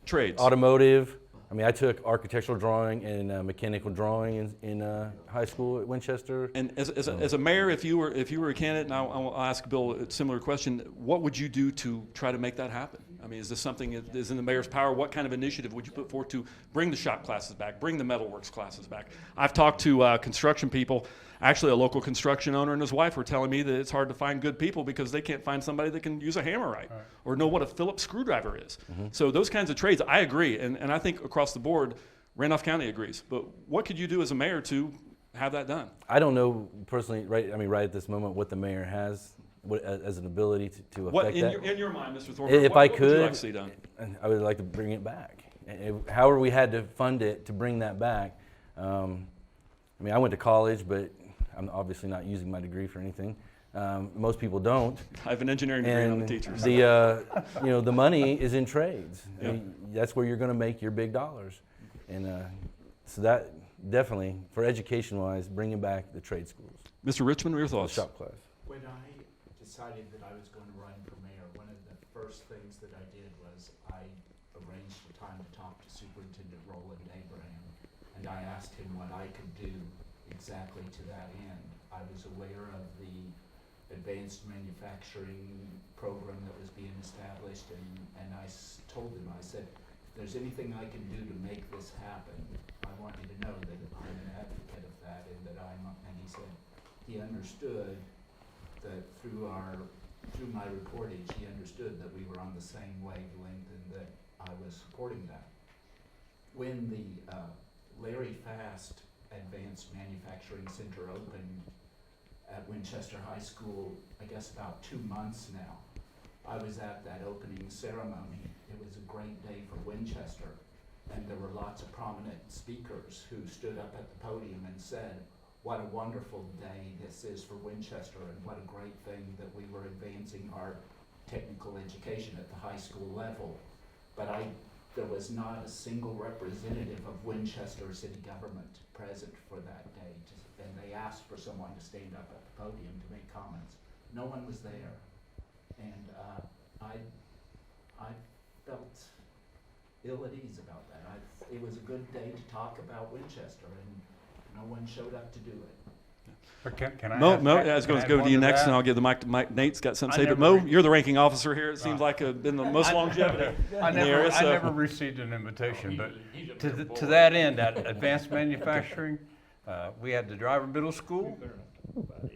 Trades. automotive, I mean, I took architectural drawing and mechanical drawing in high school at Winchester. And as a mayor, if you were a candidate, and I'll ask Bill a similar question, what would you do to try to make that happen? I mean, is this something that is in the mayor's power? What kind of initiative would you put forth to bring the shop classes back, bring the metalworks classes back? I've talked to construction people. Actually, a local construction owner and his wife were telling me that it's hard to find good people because they can't find somebody that can use a hammer right or know what a Phillips screwdriver is. So those kinds of trades, I agree, and I think across the board, Randolph County agrees. But what could you do as a mayor to have that done? I don't know personally, right at this moment, what the mayor has as an ability to What affect that. in your mind, Mr. Thornburg? If what I would you like could, to see done? I would like to bring it back. However we had to fund it to bring that back. I mean, I went to college, but I'm obviously not using my degree for anything. Most people don't. I have an engineering degree, and I'm a And teacher. the money is in trades. Yeah. I mean, that's where you're going to make your big dollars. And so that definitely, for education-wise, bringing back the trade schools. Mr. Richmond, your The thoughts? shop class. When I decided that I was going to run for mayor, one of the first things that I did was I arranged a time to talk to Superintendent Roland Abraham, and I asked him what I could do exactly to that end. I was aware of the advanced manufacturing program that was being established, and I told him, I said, if there's anything I can do to make this happen, I want you to know that I'm an advocate of that, and that and he said, he understood that through my reportage, he understood that we were on the same wavelength and that I was supporting that. When the Larry Fast Advanced Manufacturing Center opened at Winchester High School, I guess about 2 months now, I was at that opening ceremony. It was a great day for Winchester, and there were lots of prominent speakers who stood up at the podium and said, what a wonderful day this is for Winchester, and what a great thing that we were advancing our technical education at the high school level. But there was not a single representative of Winchester city government present for that day, and they asked for someone to stand up at the podium to make comments. No one was there, and I felt ill at ease about that. It was a good day to talk about Winchester, and no one showed up to do it. Can I Mo, ask Mo, that? I was Can going I to go add to you one next, that? and I'll give the mic to Mike. Nate's got something to I say. But never Mo, you're the ranking officer here. It seems like been the most longevity I in the area. I So never received an invitation, but He's a to, fair to boy. that end, at advanced manufacturing, we had the driver middle school.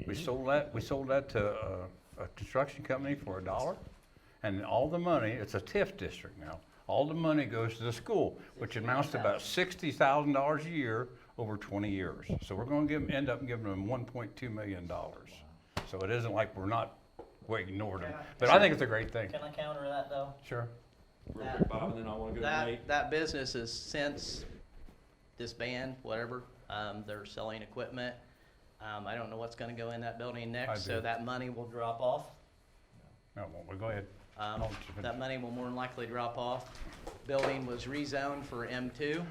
We sold that to a construction company for $1, and all the money, it's a TIF district now, all the money goes to the school, which amounts to about $60,000 a year over 20 years. So we're going to end up giving them $1.2 million. So it isn't like we're not we ignored them. But I think it's a great thing. Can I counter that though? Sure. Real quick, Bob, and then I want to go to Nate. That business has since disbanded, whatever. They're selling equipment. I don't know what's gonna go in that building I next, do. so that money will drop off. No, well, go ahead. That money will more than likely drop off. Building was rezoned for M2.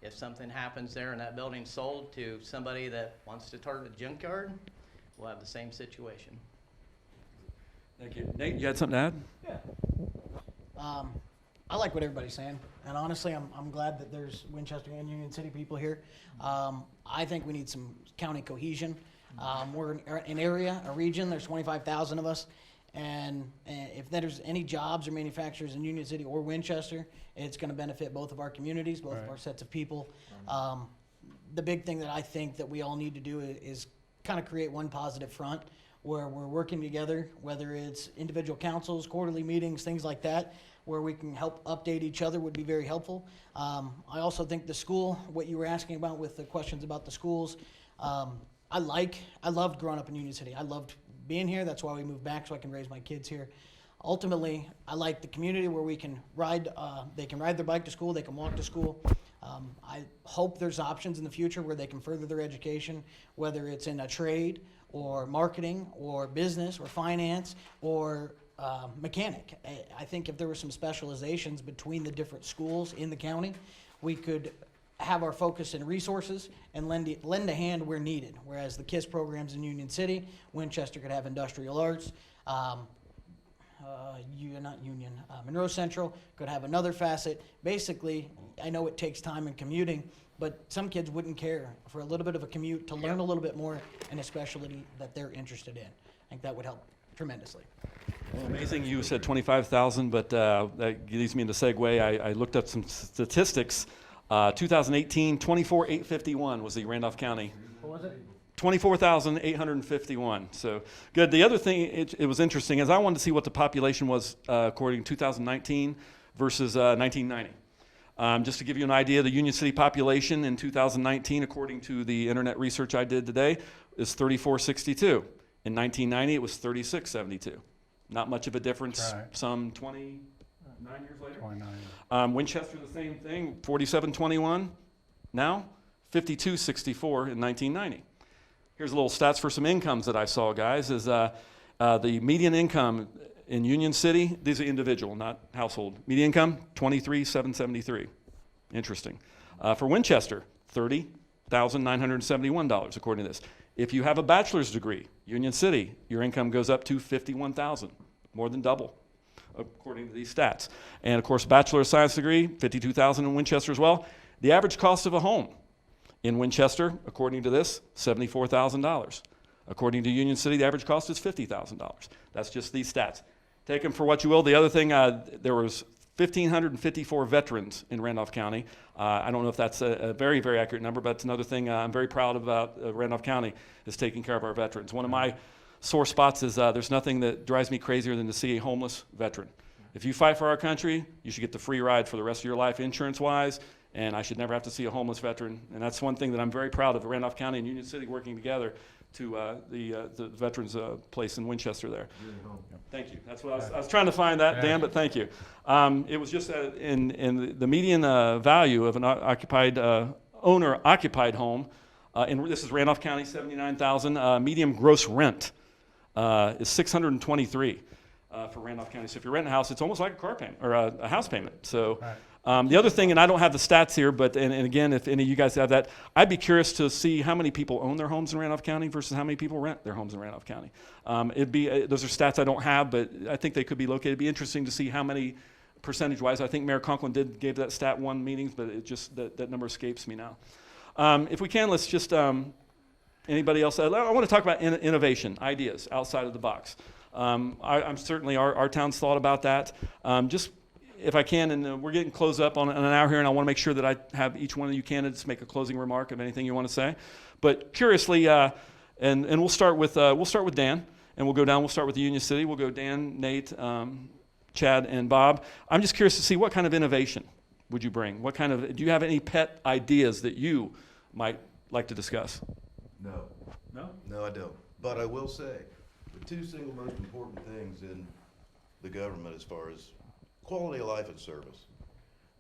If something happens there and that building's sold to somebody that wants to target a junkyard, we'll have the same situation. Thank you. Nate, you had something to add? I like what everybody's saying, and honestly, I'm glad that there's Winchester and Union City people here. I think we need some county cohesion. We're an area, a region. There's 25,000 of us, and if there's any jobs or manufacturers in Union City or Winchester, it's going to benefit both of our communities, both of our sets of people. The big thing that I think that we all need to do is kind of create one positive front where we're working together, whether it's individual councils, quarterly meetings, things like that, where we can help update each other would be very helpful. I also think the school, what you were asking about with the questions about the schools, I loved growing up in Union City. I loved being here. That's why we moved back, so I can raise my kids here. Ultimately, I like the community where we can ride, they can ride their bike to school, they can walk to school. I hope there's options in the future where they can further their education, whether it's in a trade or marketing or business or finance or mechanic. I think if there were some specializations between the different schools in the county, we could have our focus in resources and lend a hand where needed. Whereas the K.I.S.S programs in Union City, Winchester could have industrial arts. Monroe Central could have another facet. Basically, I know it takes time and commuting, but some kids wouldn't care for a little bit of a commute to learn a little bit more in a specialty that they're interested in. I think that would help tremendously. Amazing. You said 25,000, but that leads me into segue. I looked up some statistics. 2018, 24,851 was the Randolph County. What was it? 24,851. So good. The other thing, it was interesting, is I wanted to see what the population was according to 2019 versus 1990. Just to give you an idea, the Union City population in 2019, according to the internet research I did today, is 3462. In 1990, it was 3672. Not much of a difference, Right. some 29 years later. 29. Winchester, the same thing, 4721. Now, 5264 in 1990. Here's a little stats for some incomes that I saw, guys, is the median income in Union City, these are individual, not household. Median income, 23,773. Interesting. For Winchester, $30,971, according to this. If you have a bachelor's degree, Union City, your income goes up to $51,000, more than double, according to these stats. And of course, bachelor of science degree, $52,000 in Winchester as well. The average cost of a home in Winchester, according to this, $74,000. According to Union City, the average cost is $50,000. That's just these stats. Take them for what you will. The other thing, there was 1,554 veterans in Randolph County. I don't know if that's a very, very accurate number, but it's another thing I'm very proud about Randolph County is taking care of our veterans. One of my sore spots is there's nothing that drives me crazier than to see a homeless veteran. If you fight for our country, you should get the free ride for the rest of your life, insurance-wise, and I should never have to see a homeless veteran. And that's one thing that I'm very proud of, Randolph County and Union City working together to the veterans place in Winchester there. Thank you. That's what I was trying to find that, Dan, but thank you. It was just in the median value of an owner-occupied home, and this is Randolph County, $79,000. Median gross rent is $623 for Randolph County. So if you're renting a house, it's almost like a car payment or a house payment. So. Right. The other thing, and I don't have the stats here, but and again, if any of you guys have that, I'd be curious to see how many people own their homes in Randolph County versus how many people rent their homes in Randolph County. Those are stats I don't have, but I think they could be located. It'd be interesting to see how many percentage-wise. I think Mayor Conklin gave that stat one meetings, but it just that number escapes me now. If we can, let's just anybody else. I want to talk about innovation, ideas outside of the box. I'm certainly our town's thought about that. Just if I can, and we're getting close up on an hour here, and I want to make sure that I have each one of you candidates make a closing remark of anything you want to say. But curiously, and we'll start with Dan, and we'll go down. We'll start with the Union City. We'll go Dan, Nate, Chad, and Bob. I'm just curious to see what kind of innovation would you bring? Do you have any pet ideas that you might like to discuss? No. No? No, I don't. But I will say, the two single most important things in the government as far as quality of life and service.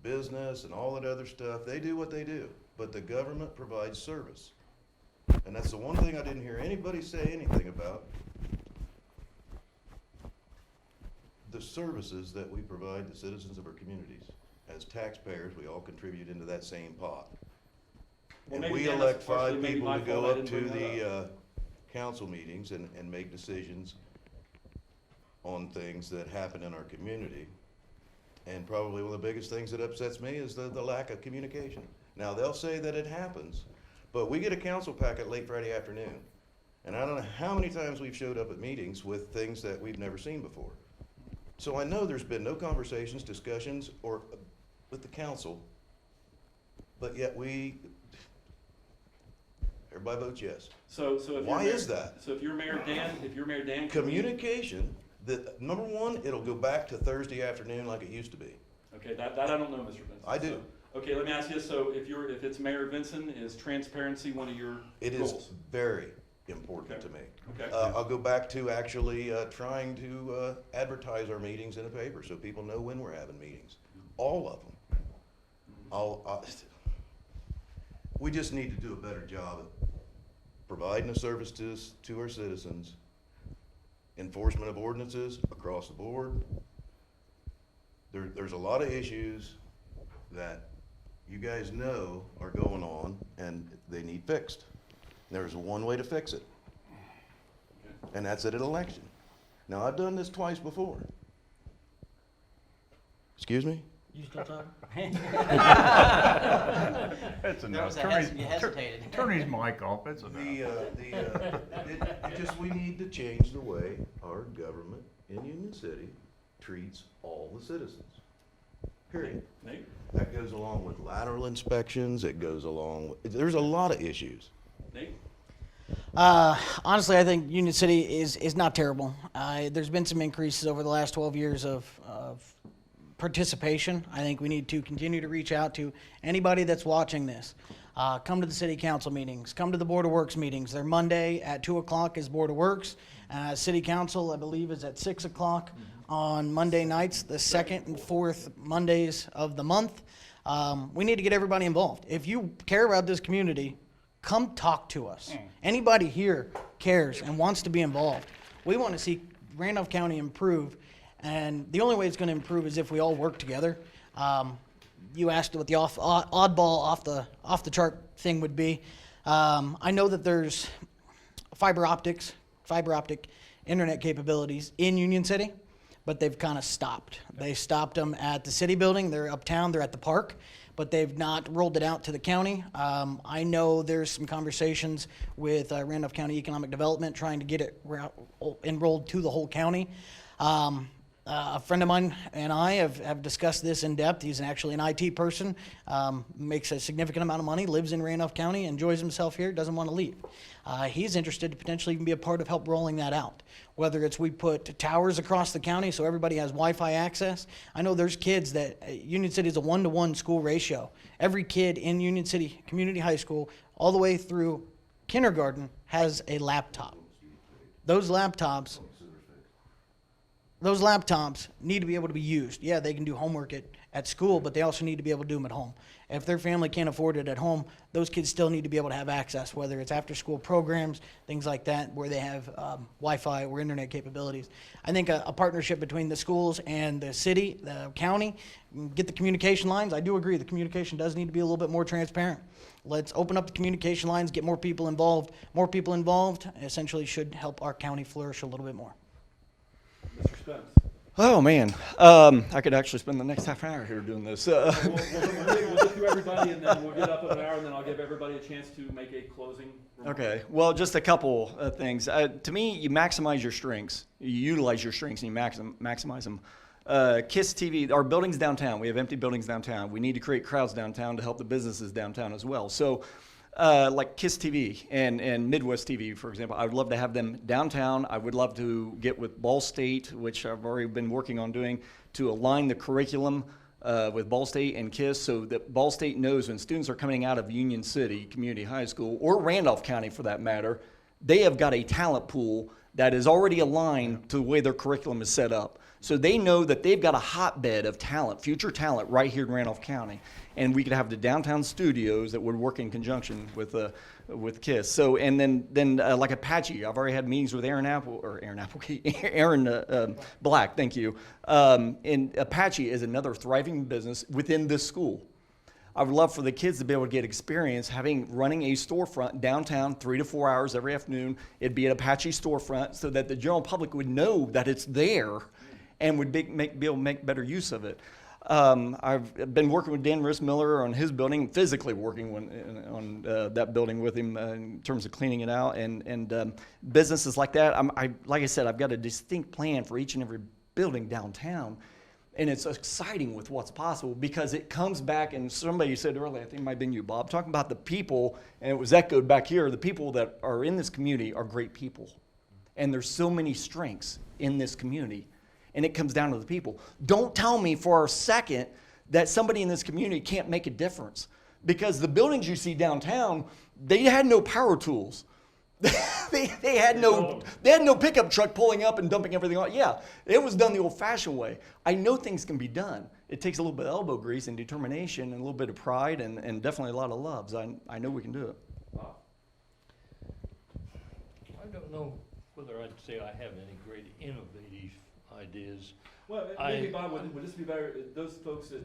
Business and all that other stuff, they do what they do, but the government provides service. And that's the one thing I didn't hear anybody say anything about. The services that we provide the citizens of our communities. As taxpayers, we all contribute into that same pot. Well, And maybe we Dan, elect that's partially 5 maybe people my to go fault. I up to didn't bring that the council meetings and make decisions on things that happen in our community. And probably one of the biggest things that upsets me is the lack of communication. Now, they'll say that it happens, but we get a council packet late Friday afternoon. And I don't know how many times we've showed up at meetings with things that we've never seen before. So I know there's been no conversations, discussions, or with the council, but yet everybody votes yes. So if you're Why Mayor- is that? So if you're Mayor Dan, can you- Communication, number one, it'll go back to Thursday afternoon like it used to be. Okay, that I don't know, Mr. Benson. I do. So, okay, let me ask you this. So if it's Mayor Benson, is transparency one of your It goals? is very important to me. Okay. I'll go back to actually trying to advertise our meetings in a paper so people know when we're having meetings. All of them. We just need to do a better job of providing a service to our citizens, enforcement of ordinances across the board. There's a lot of issues that you guys know are going on and they need fixed. There's one way to fix it, and that's at an election. Now, I've done this twice before. Excuse me? You still talking? That's There enough. was you hesitated. Turn his mic off, it's enough. We need to change the way our government in Union City treats all the citizens. Period. Nate? That goes along with lateral inspections, it goes along with, there's a lot of issues. Nate? Honestly, I think Union City is not terrible. There's been some increases over the last 12 years of participation. I think we need to continue to reach out to anybody that's watching this. Come to the city council meetings. Come to the Board of Works meetings. They're Monday at 2 o'clock is Board of Works. City Council, I believe, is at 6 o'clock on Monday nights, the second and fourth Mondays of the month. We need to get everybody involved. If you care about this community, come talk to us. Anybody here cares and wants to be involved. We want to see Randolph County improve, and the only way it's going to improve is if we all work together. You asked what the oddball off the chart thing would be. I know that there's fiber optic internet capabilities in Union City, but they've kind of stopped. They stopped them at the city building. They're uptown. They're at the park, but they've not rolled it out to the county. I know there's some conversations with Randolph County Economic Development trying to get it enrolled to the whole county. A friend of mine and I have discussed this in depth. He's actually an IT person, makes a significant amount of money, lives in Randolph County, enjoys himself here, doesn't want to leave. He's interested to potentially even be a part of help rolling that out. Whether it's we put towers across the county so everybody has Wi-Fi access. I know there's kids that Union City is a 1-to-1 school ratio. Every kid in Union City Community High School, all the way through kindergarten, has a laptop. Those laptops need to be able to be used. Yeah, they can do homework at school, but they also need to be able to do them at home. If their family can't afford it at home, those kids still need to be able to have access, whether it's after-school programs, things like that, where they have Wi-Fi or internet capabilities. I think a partnership between the schools and the city, the county, get the communication lines. I do agree the communication does need to be a little bit more transparent. Let's open up the communication lines, get more people involved. More people involved essentially should help our county flourish a little bit more. Mr. Spence? Oh, man. I could actually spend the next half hour here doing this. We'll get through everybody, and then we'll get up in an hour, and then I'll give everybody a chance to make a closing remark. Okay. Well, just a couple things. To me, you maximize your strengths. You utilize your strengths, and you maximize them. K.I.S.S TV, our buildings downtown, we have empty buildings downtown. We need to create crowds downtown to help the businesses downtown as well. So, like K.I.S.S TV and Midwest TV, for example, I would love to have them downtown. I would love to get with Ball State, which I've already been working on doing, to align the curriculum with Ball State and K.I.S.S so that Ball State knows when students are coming out of Union City Community High School, or Randolph County for that matter, they have got a talent pool that is already aligned to the way their curriculum is set up. So they know that they've got a hotbed of talent, future talent, right here in Randolph County. And we could have the downtown studios that would work in conjunction with K.I.S.S. So, and then like Apache, I've already had meetings with Aaron Black, thank you. And Apache is another thriving business within this school. I would love for the kids to be able to get experience running a storefront downtown 3 to 4 hours every afternoon. It'd be an Apache storefront so that the general public would know that it's there and would be able to make better use of it. I've been working with Dan Rissmiller on his building, physically working on that building with him in terms of cleaning it out and businesses like that. Like I said, I've got a distinct plan for each and every building downtown. And it's exciting with what's possible because it comes back, and somebody said earlier, I think it might have been you, Bob, talking about the people, and it was echoed back here, the people that are in this community are great people. And there's so many strengths in this community, and it comes down to the people. Don't tell me for a second that somebody in this community can't make a difference, because the buildings you see downtown, they had no power tools. they had no pickup truck pulling up and dumping everything on. Yeah, it was done the old-fashioned way. I know things can be done. It takes a little bit of elbow grease and determination and a little bit of pride and definitely a lot of loves. I know we can do it. Wow. I don't know whether I'd say I have any great innovative ideas. Well, maybe Bob, would this be better? Those folks that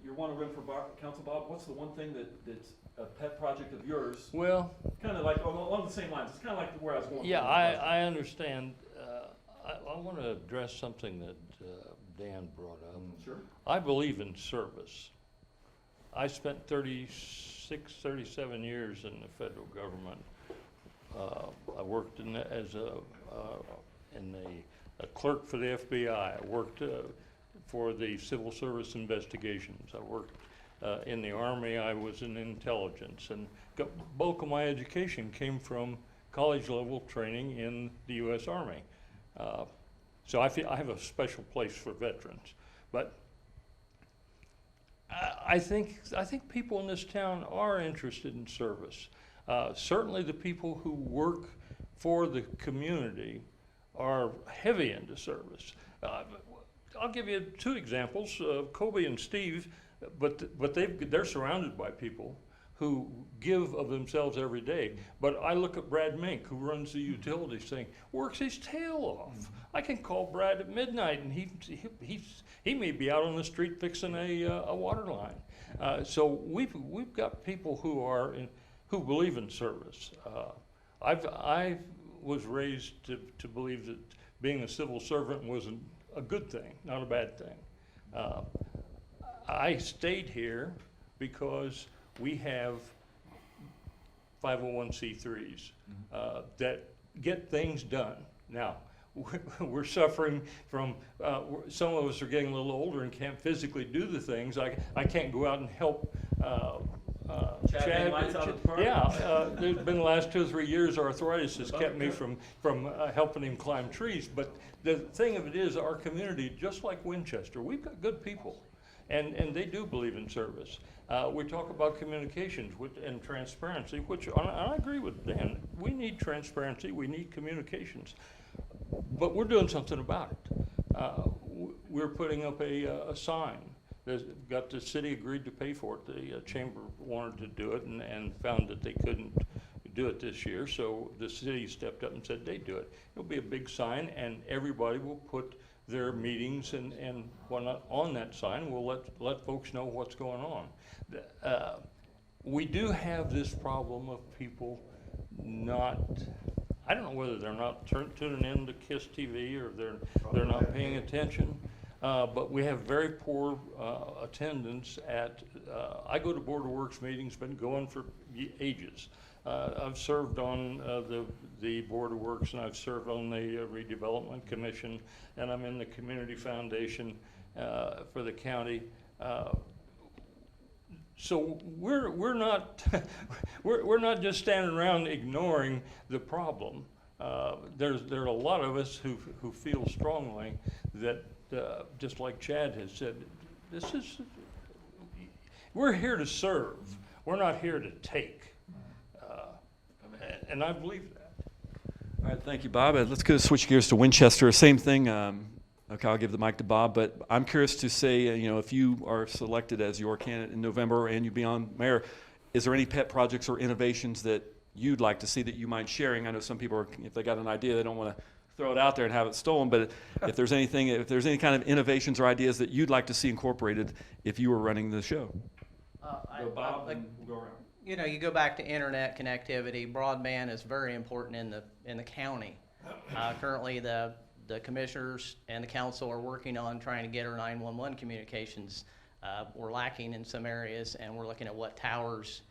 you want to run for council, Bob, what's the one thing that's a pet project of yours? Well, kind of like along the same lines. It's kind of like where I was going. yeah, I understand. I want to address something that Dan brought up. Sure. I believe in service. I spent 37 years in the federal government. I worked as a clerk for the FBI. I worked for the Civil Service Investigations. I worked in the Army. I was in intelligence, and the bulk of my education came from college-level training in the U.S. Army. So I have a special place for veterans. But I think people in this town are interested in service. Certainly the people who work for the community are heavy into service. I'll give you 2 examples, Kobe and Steve, but they're surrounded by people who give of themselves every day. But I look at Brad Mink, who runs the utilities thing, works his tail off. I can call Brad at midnight, and he may be out on the street fixing a water line. So we've got people who believe in service. I was raised to believe that being a civil servant was a good thing, not a bad thing. I stayed here because we have 501c3s that get things done. Now, we're suffering from, some of us are getting a little older and can't physically do the things. I can't go out and help Chad. Yeah, there's been the last 2 or 3 years, arthritis has kept me from helping him climb trees. But the thing of it is, our community, just like Winchester, we've got good people, and they do believe in service. We talk about communications and transparency, which I agree with Dan. We need transparency, we need communications, but we're doing something about it. We're putting up a sign. Got the city agreed to pay for it. The chamber wanted to do it and found that they couldn't do it this year, so the city stepped up and said they'd do it. It'll be a big sign, and everybody will put their meetings and whatnot on that sign. We'll let folks know what's going on. We do have this problem of people not, I don't know whether they're not tuning in to KISS TV or they're not paying attention, but we have very poor attendance at, I go to Board of Works meetings, been going for ages. I've served on the Board of Works, and I've served on the Redevelopment Commission, and I'm in the Community Foundation for the county. So we're not we're not just standing around ignoring the problem. There are a lot of us who feel strongly that just like Chad has said, we're here to serve. We're not here to take. And I believe that. All right, thank you, Bob. Let's go switch gears to Winchester. Same thing. Okay, I'll give the mic to Bob, but I'm curious to say, if you are selected as your candidate in November and you be on mayor, is there any pet projects or innovations that you'd like to see that you mind sharing? I know some people, if they got an idea, they don't want to throw it out there and have it stolen, but if there's any kind of innovations or ideas that you'd like to see incorporated if you were running the show. Bob, and we'll go around. You go back to internet connectivity. Broadband is very important in the county. Currently, the commissioners and the council are working on trying to get our 911 communications. We're lacking in some areas, and we're looking at what towers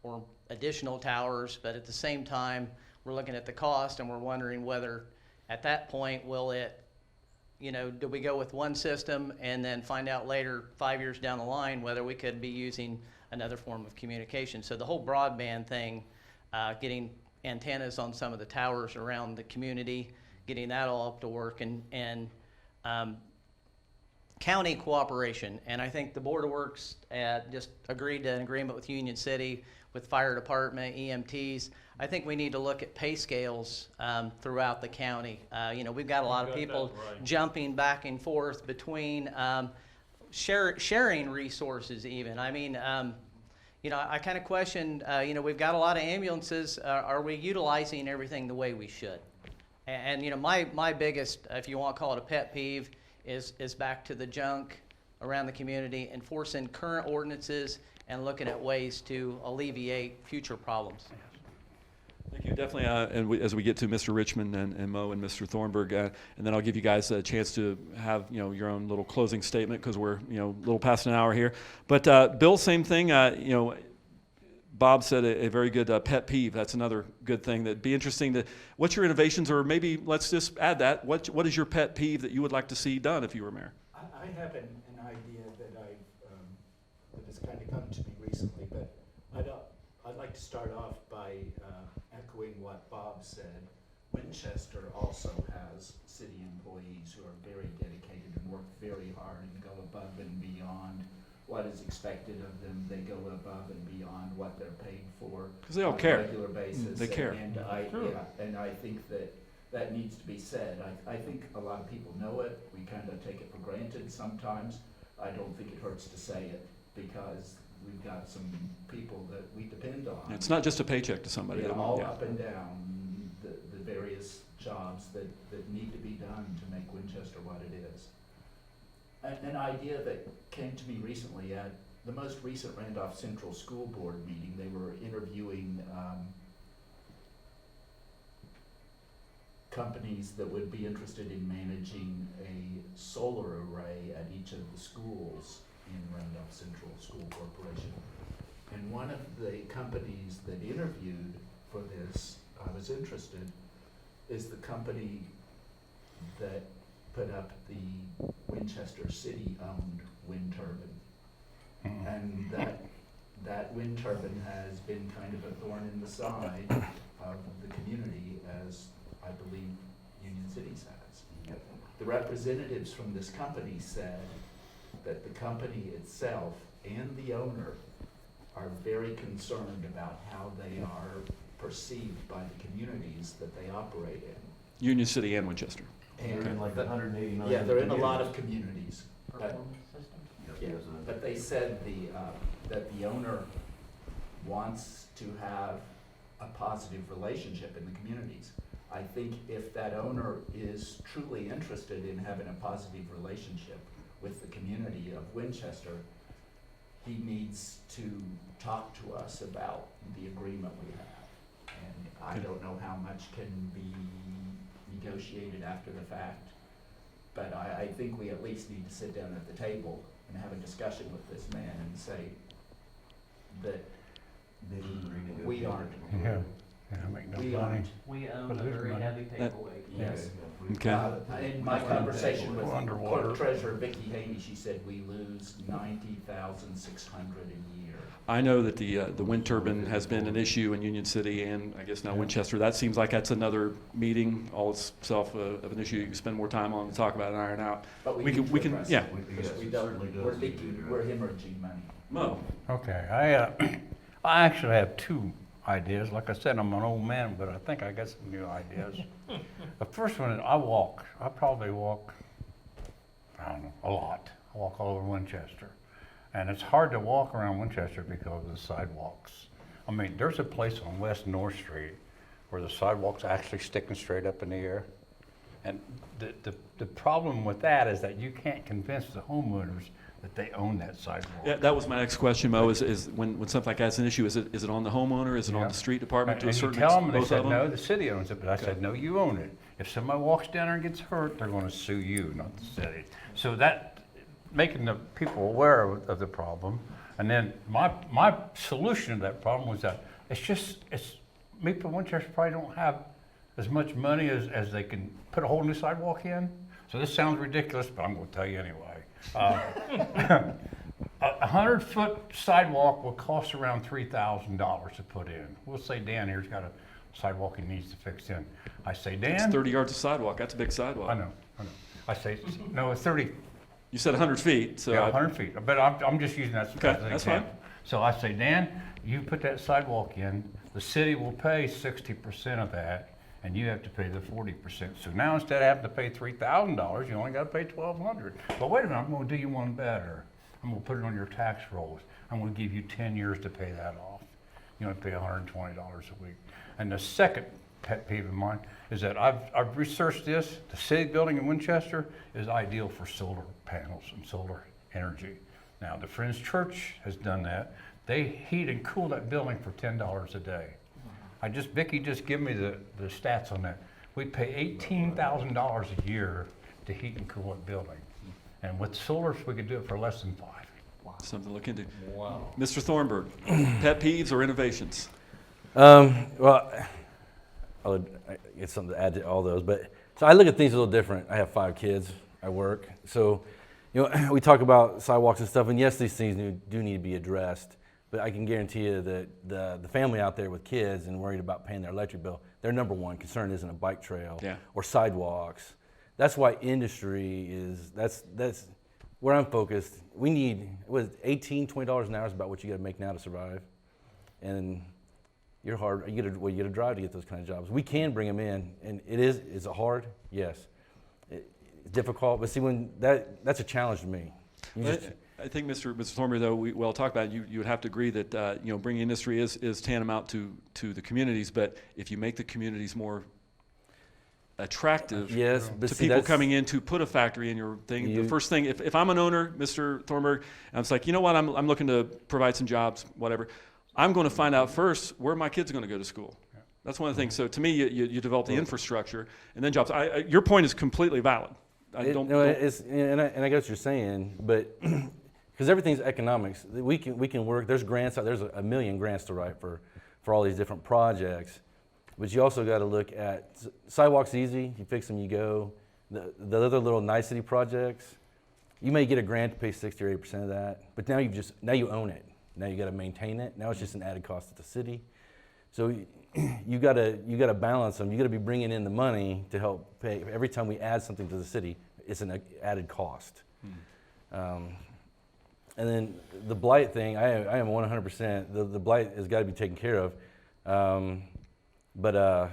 or additional towers. But at the same time, we're looking at the cost, and we're wondering whether, at that point, will it, do we go with one system and then find out later, 5 years down the line, whether we could be using another form of communication. So the whole broadband thing, getting antennas on some of the towers around the community, getting that all up to work, and county cooperation. And I think the Board of Works just agreed to an agreement with Union City, with fire department, EMTs. I think we need to look at pay scales throughout the county. We've got a lot of people jumping back and forth between sharing resources even. I mean, I kind of question, we've got a lot of ambulances. Are we utilizing everything the way we should? And my biggest, if you want to call it a pet peeve, is back to the junk around the community, enforcing current ordinances and looking at ways to alleviate future problems. Thank you. Definitely, as we get to Mr. Richmond and Mo and Mr. Thornburg, and then I'll give you guys a chance to have your own little closing statement, because we're a little past an hour here. But Bill, same thing. Bob said a very good pet peeve. That's another good thing. That'd be interesting to. What's your innovations, or maybe let's just add that. What is your pet peeve that you would like to see done if you were mayor? I have an idea that that has kind of come to me recently, but I'd like to start off by echoing what Bob said. Winchester also has city employees who are very dedicated and work very hard and go above and beyond what is expected of them. They go above and beyond what they're paid for. Because they all on care. a regular basis. They care. And I think that needs to be said. I think a lot of people know it. We kind of take it for granted sometimes. I don't think it hurts to say it, because we've got some people that we depend on. It's not just a paycheck to somebody. Yeah, all up and down the various jobs that need to be done to make Winchester what it is. An idea that came to me recently at the most recent Randolph Central School Board meeting. They were interviewing companies that would be interested in managing a solar array at each of the schools in Randolph Central School Corporation. And one of the companies that interviewed for this, I was interested, is the company that put up the Winchester city-owned wind turbine. And that wind turbine has been kind of a thorn in the side of the community, as I believe Union City's has. The representatives from this company said that the company itself and the owner are very concerned about how they are perceived by the communities that they operate in. Union City and Winchester. And They're in like 189. yeah, they're in a lot of communities. But, Performance systems? yeah, but they said that the owner wants to have a positive relationship in the communities. I think if that owner is truly interested in having a positive relationship with the community of Winchester, he needs to talk to us about the agreement we have. And I don't know how much can be negotiated after the fact, but I think we at least need to sit down at the table and have a discussion with this man and say that we aren't. Yeah, make no We money. aren't. We own But a there's very money. heavy paperweight. Yes. Okay. In my conversation with We're underwater. Clerk Treasurer Vicki Haney, she said we lose $90,600 a year. I know that the wind turbine has been an issue in Union City and I guess now Winchester. That seems like that's another meeting all itself of an issue you can spend more time on to talk about and iron out. But we We need can- to we can- address yeah. it, because we don't, we're leaking, we're hemorrhaging money. Mo. Okay, I actually have two ideas. Like I said, I'm an old man, but I think I got some new ideas. The first one is I walk. I probably walk, I don't know, a lot. I walk all over Winchester. And it's hard to walk around Winchester because of the sidewalks. I mean, there's a place on West North Street where the sidewalk's actually sticking straight up in the air. And the problem with that is that you can't convince the homeowners that they own that sidewalk. Yeah, that was my next question, Mo, is when something like that's an issue, is it on the homeowner, is it on Yeah. the street department to a And you certain tell them, and they both said, of them? no, the city owns it, but I said, no, you own it. If somebody walks down there and gets hurt, they're gonna sue you, not the city. So that, making the people aware of the problem, and then my solution to that problem was that people in Winchester probably don't have as much money as they can put a whole new sidewalk in. So this sounds ridiculous, but I'm gonna tell you anyway. A 100-foot sidewalk will cost around $3,000 to put in. We'll say Dan here's got a sidewalk he needs to fix in. I say, Dan. It's 30 yards of sidewalk, that's a big sidewalk. I know. I say, no, it's 30. You said 100 feet, so. Yeah, 100 feet, but I'm just using that as Okay, an that's example. So I say, Dan, you put that sidewalk in, the city will pay 60% of that, and you have to pay the 40%. So now instead of having to pay $3,000, you only gotta pay $1,200. But wait a minute, I'm gonna do you one better. I'm gonna put it on your tax rolls. I'm gonna give you 10 years to pay that off. You only pay $120 a week. And the second pet peeve of mine is that I've researched this. The city building in Winchester is ideal for solar panels and solar energy. Now, the Friends Church has done that. They heat and cool that building for $10 a day. Vicki just gave me the stats on that. We pay $18,000 a year to heat and cool that building. And with solars, we could do it for less than $5. Something to look into. Wow. Mr. Thornburg, pet peeves or innovations? Well, I get something to add to all those, but so I look at things a little different. I have 5 kids. I work, so we talk about sidewalks and stuff, and yes, these things do need to be addressed. But I can guarantee you that the family out there with kids and worried about paying their electric bill, their number one concern isn't a bike trail or sidewalks. That's why industry is that's where I'm focused. We need $18, $20 an hour is about what you got to make now to survive, and you're hard. You got to drive to get those kind of jobs. We can bring them in, and is it hard? Yes, it's difficult. But see, when that's a challenge to me. I think, Mr. Thornburg, though, we all talk about it, you would have to agree that bringing industry is tantamount to the communities. But if you make the communities more attractive but to see, people coming in to put a factory in your thing, the first thing, if I'm an owner, Mr. Thornburg, and I'm like, you know what, I'm looking to provide some jobs, whatever. I'm going to find out first where my kid's going to go to school. That's one of the things. So to me, you develop the infrastructure and then jobs. Your point is completely valid. And I get what you're saying, but because everything's economics, we can work. There's grants out. There's a million grants to write for all these different projects, but you also got to look at sidewalks. Easy, you fix them, you go. The other little nicety projects, you may get a grant to pay 60 or 80% of that, but now you own it. Now you got to maintain it. Now it's just an added cost to the city. So you got to balance them. You got to be bringing in the money to help pay. Every time we add something to the city, it's an added cost. And then the blight thing, I am 100%. The blight has got to be taken care of. But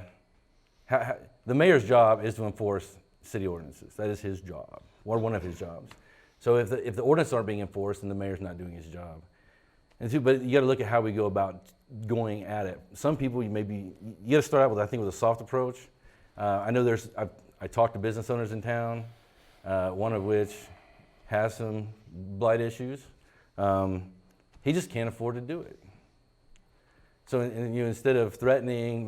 the mayor's job is to enforce city ordinances. That is his job, or one of his jobs. So if the ordinances aren't being enforced, then the mayor's not doing his job. But you got to look at how we go about going at it. Some people, you got to start out with a soft approach. I know I talked to business owners in town, one of which has some blight issues. He just can't afford to do it. So instead of threatening,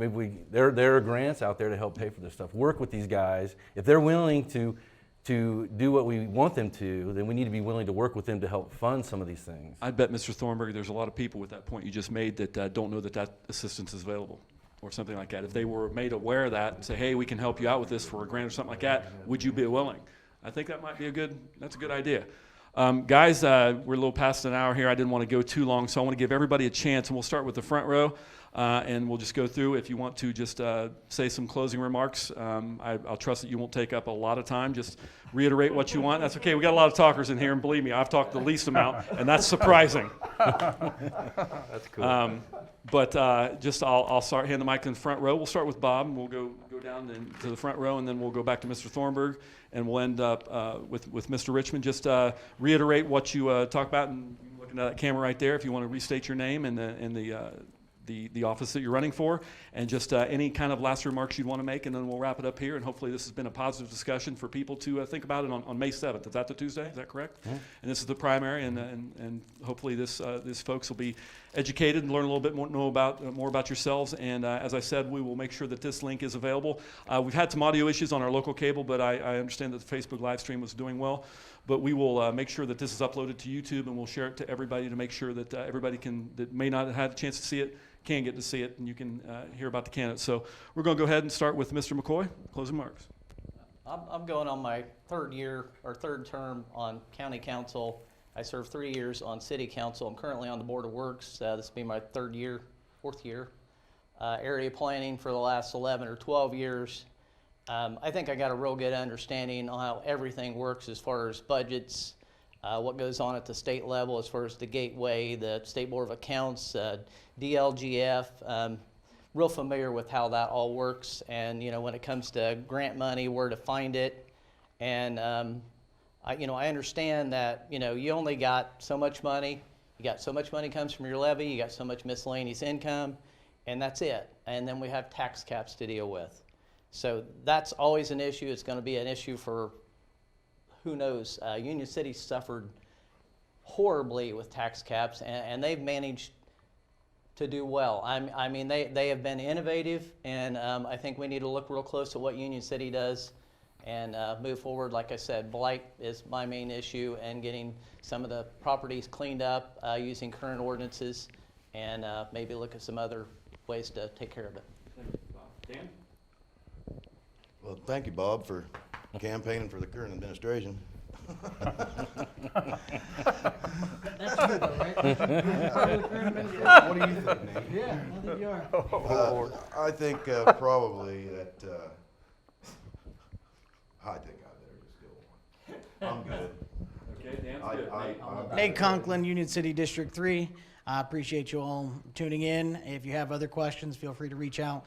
there are grants out there to help pay for this stuff. Work with these guys. If they're willing to do what we want them to, then we need to be willing to work with them to help fund some of these things. I bet, Mr. Thornburg, there's a lot of people with that point you just made that don't know that assistance is available or something like that. If they were made aware of that and say, hey, we can help you out with this for a grant or something like that, would you be willing? I think that might be that's a good idea. Guys, we're a little past an hour here. I didn't want to go too long, so I want to give everybody a chance, and we'll start with the front row, and we'll just go through. If you want to just say some closing remarks, I'll trust that you won't take up a lot of time. Just reiterate what you want. That's okay. We got a lot of talkers in here, and believe me, I've talked the least amount, and that's surprising. That's cool. But just I'll start hand the mic in the front row. We'll start with Bob, and we'll go down to the front row, and then we'll go back to Mr. Thornburg, and we'll end up with Mr. Richmond. Just reiterate what you talk about, and looking at that camera right there, if you want to restate your name and the office that you're running for, and just any kind of last remarks you'd want to make, and then we'll wrap it up here. And hopefully this has been a positive discussion for people to think about it on May 7th. Is that the Tuesday? Is that correct? Yeah. And this is the primary, and hopefully these folks will be educated and learn a little bit more, know about more about yourselves. And as I said, we will make sure that this link is available. We've had some audio issues on our local cable, but I understand that the Facebook live stream was doing well. But we will make sure that this is uploaded to YouTube, and we'll share it to everybody to make sure that everybody that may not have had a chance to see it can get to see it, and you can hear about the candidates. So we're going to go ahead and start with Mr. McCoy. Closing remarks. I'm going on my third term on county council. I served 3 years on city council. I'm currently on the board of works. This will be my fourth year. Area planning for the last 11 or 12 years. I think I got a real good understanding on how everything works as far as budgets, what goes on at the state level as far as the Gateway, the State Board of Accounts, DLGF. Real familiar with how that all works, and when it comes to grant money, where to find it, and I understand that you only got so much money. You got so much money comes from your levy. You got so much miscellaneous income, and that's it. And then we have tax caps to deal with. So that's always an issue. It's going to be an issue for who knows. Union City suffered horribly with tax caps, and they've managed to do well. I mean, they have been innovative, and I think we need to look real close at what Union City does and move forward. Like I said, blight is my main issue, and getting some of the properties cleaned up using current ordinances, and maybe look at some other ways to take care of it. Dan? Well, thank you, Bob, for campaigning for the current administration. That's true, though, right? What do you think, Nate? Yeah, I think you are. I think probably that, I think I better just go on. I'm good. Okay, Dan's good. Nate Conklin, Union City District 3. I appreciate you all tuning in. If you have other questions, feel free to reach out.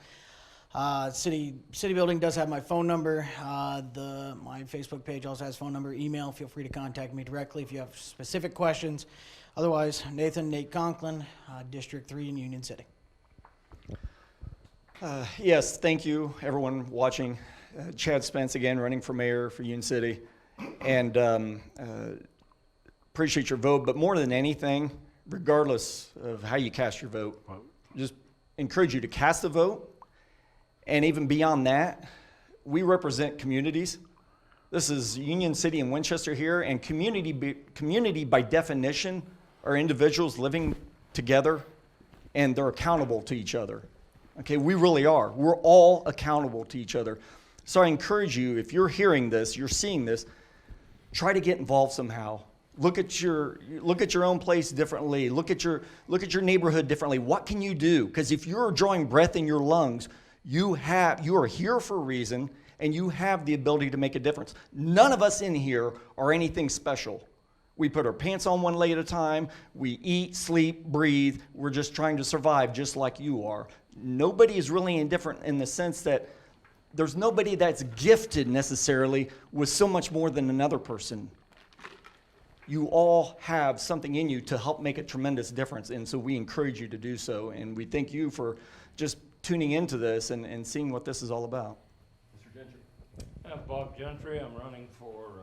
City building does have my phone number. My Facebook page also has phone number, email. Feel free to contact me directly if you have specific questions. Otherwise, Nate Conklin, District 3 in Union City. Yes, thank you, everyone watching. Chad Spence again, running for mayor for Union City. And appreciate your vote, but more than anything, regardless of how you cast your vote, just encourage you to cast a vote. And even beyond that, we represent communities. This is Union City and Winchester here, and community by definition are individuals living together, and they're accountable to each other. Okay, we really are. We're all accountable to each other. So I encourage you, if you're hearing this, you're seeing this, try to get involved somehow. Look at your own place differently. Look at your neighborhood differently. What can you do? Because if you're drawing breath in your lungs, you are here for a reason, and you have the ability to make a difference. None of us in here are anything special. We put our pants on one leg at a time. We eat, sleep, breathe. We're just trying to survive just like you are. Nobody is really indifferent in the sense that there's nobody that's gifted necessarily with so much more than another person. You all have something in you to help make a tremendous difference, and so we encourage you to do so, and we thank you for just tuning into this and seeing what this is all about. Mr. Gentry. I'm Bob Gentry. I'm running for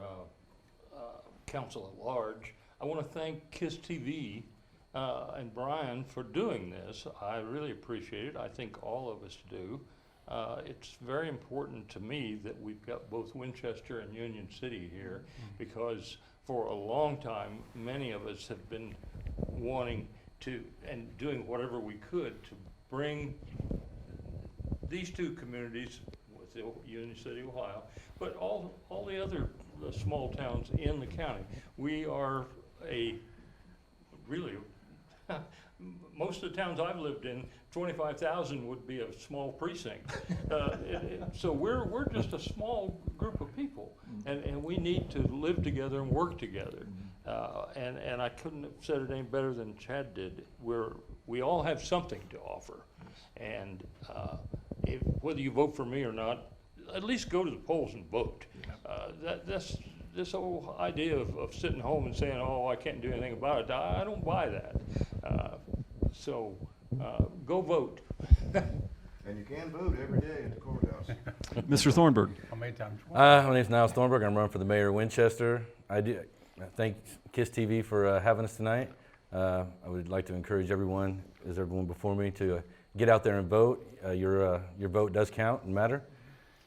council at large. I want to thank K.I.S.S TV and Brian for doing this. I really appreciate it. I think all of us do. It's very important to me that we've got both Winchester and Union City here, because for a long time, many of us have been wanting to and doing whatever we could to bring these two communities with Union City, Ohio, but all the other small towns in the county. We are most of the towns I've lived in, 25,000 would be a small precinct. So we're just a small group of people, and we need to live together and work together. And I couldn't have said it any better than Chad did. We're We all have something to offer. And whether you vote for me or not, at least go to the polls and vote. That's this whole idea of sitting home and saying, oh, I can't do anything about it. I don't buy that. So go vote. And you can vote every day at the courthouse. Mr. Thornburg. How many times? My name's Niles Thornburg. I'm running for the mayor of Winchester. I thank K.I.S.S TV for having us tonight. I would like to encourage everyone, as everyone before me, to get out there and vote. Your vote does count and matter.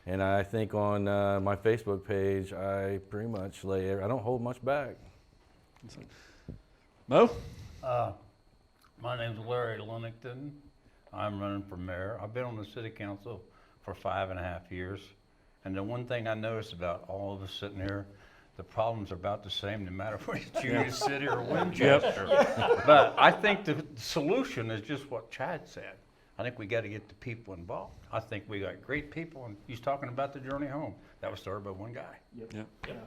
And I think on my Facebook page, I pretty much I don't hold much back. Mo? My name's Larry Lunnington. I'm running for mayor. I've been on the city council for 5.5 years. And the one thing I noticed about all of us sitting here, the problems are about the same no matter whether it's Union City or Winchester. But I think the solution is just what Chad said. I think we got to get the people involved. I think we got great people, and he's talking about the journey home. That was started by one guy.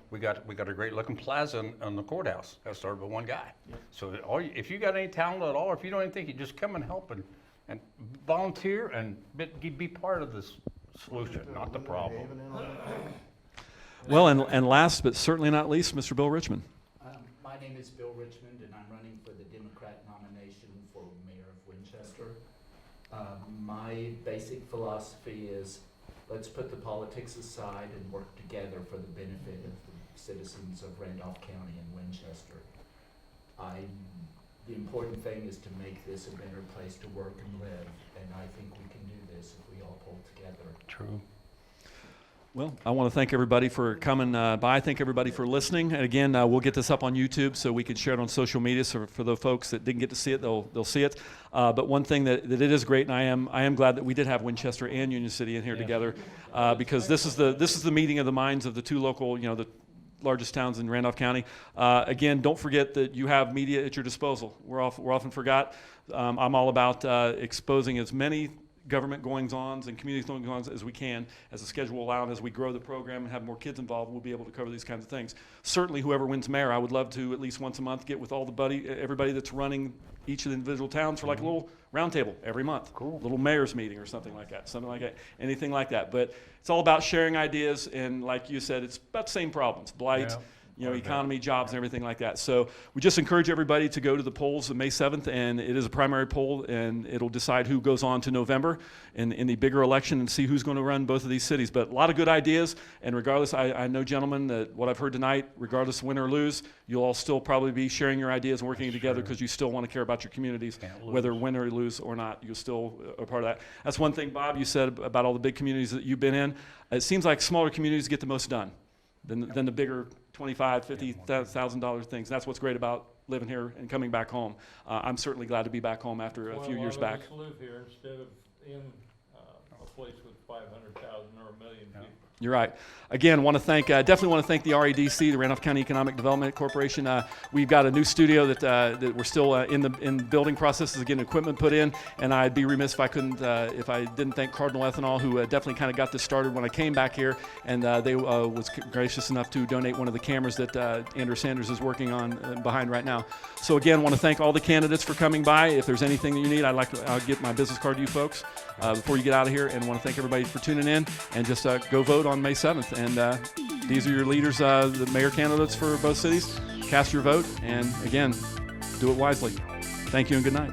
We got a great looking plaza on the courthouse. That was started by one guy. So if you got any talent at all, or if you don't even think, you just come and help and volunteer and be part of this solution, not the problem. Well, and last but certainly not least, Mr. Bill Richmond. My name is Bill Richmond, and I'm running for the Democrat nomination for mayor of Winchester. My basic philosophy is let's put the politics aside and work together for the benefit of the citizens of Randolph County and Winchester. The important thing is to make this a better place to work and live, and I think we can do this if we all pull together. True. Well, I want to thank everybody for coming by. Thank everybody for listening. And again, we'll get this up on YouTube so we can share it on social media. So for the folks that didn't get to see it, they'll see it. But one thing that it is great, and I am glad that we did have Winchester and Union City in here together, because this is the meeting of the minds of the two local, the largest towns in Randolph County. Again, don't forget that you have media at your disposal. We're often forgot. I'm all about exposing as many government goings-ons and community goings-ons as we can, as the schedule will allow, and as we grow the program and have more kids involved, we'll be able to cover these kinds of things. Certainly, whoever wins mayor, I would love to at least once a month get with all everybody that's running each of the individual towns for like a little roundtable every month. Cool. A little mayor's meeting or something like that, anything like that. But it's all about sharing ideas, and like you said, it's about the same problems: blight, economy, jobs, and everything like that. So we just encourage everybody to go to the polls on May 7th, and it is a primary poll, and it'll decide who goes on to November in the bigger election and see who's going to run both of these cities. But a lot of good ideas, and regardless, I know, gentlemen, that what I've heard tonight, regardless of win or lose, you'll all still probably be sharing your ideas and working together because you still want to care about your communities, whether win or lose or not. You're still a part of that. That's one thing, Bob, you said about all the big communities that you've been in. It seems like smaller communities get the most done than the bigger $25,000, $50,000 things. That's what's great about living here and coming back home. I'm certainly glad to be back home after a few years back. A lot of us live here instead of in a place with 500,000 or 1 million people. You're right. Again, definitely want to thank the REDC, the Randolph County Economic Development Corporation. We've got a new studio that we're still in the building processes of getting equipment put in, and I'd be remiss if I didn't thank Cardinal Ethanol, who definitely kind of got this started when I came back here, and they was gracious enough to donate one of the cameras that Andrew Sanders is working on behind right now. So again, want to thank all the candidates for coming by. If there's anything that you need, I'll get my business card to you folks before you get out of here, and want to thank everybody for tuning in, and just go vote on May 7th. And these are your leaders, the mayor candidates for both cities. Cast your vote, and again, do it wisely. Thank you and good night.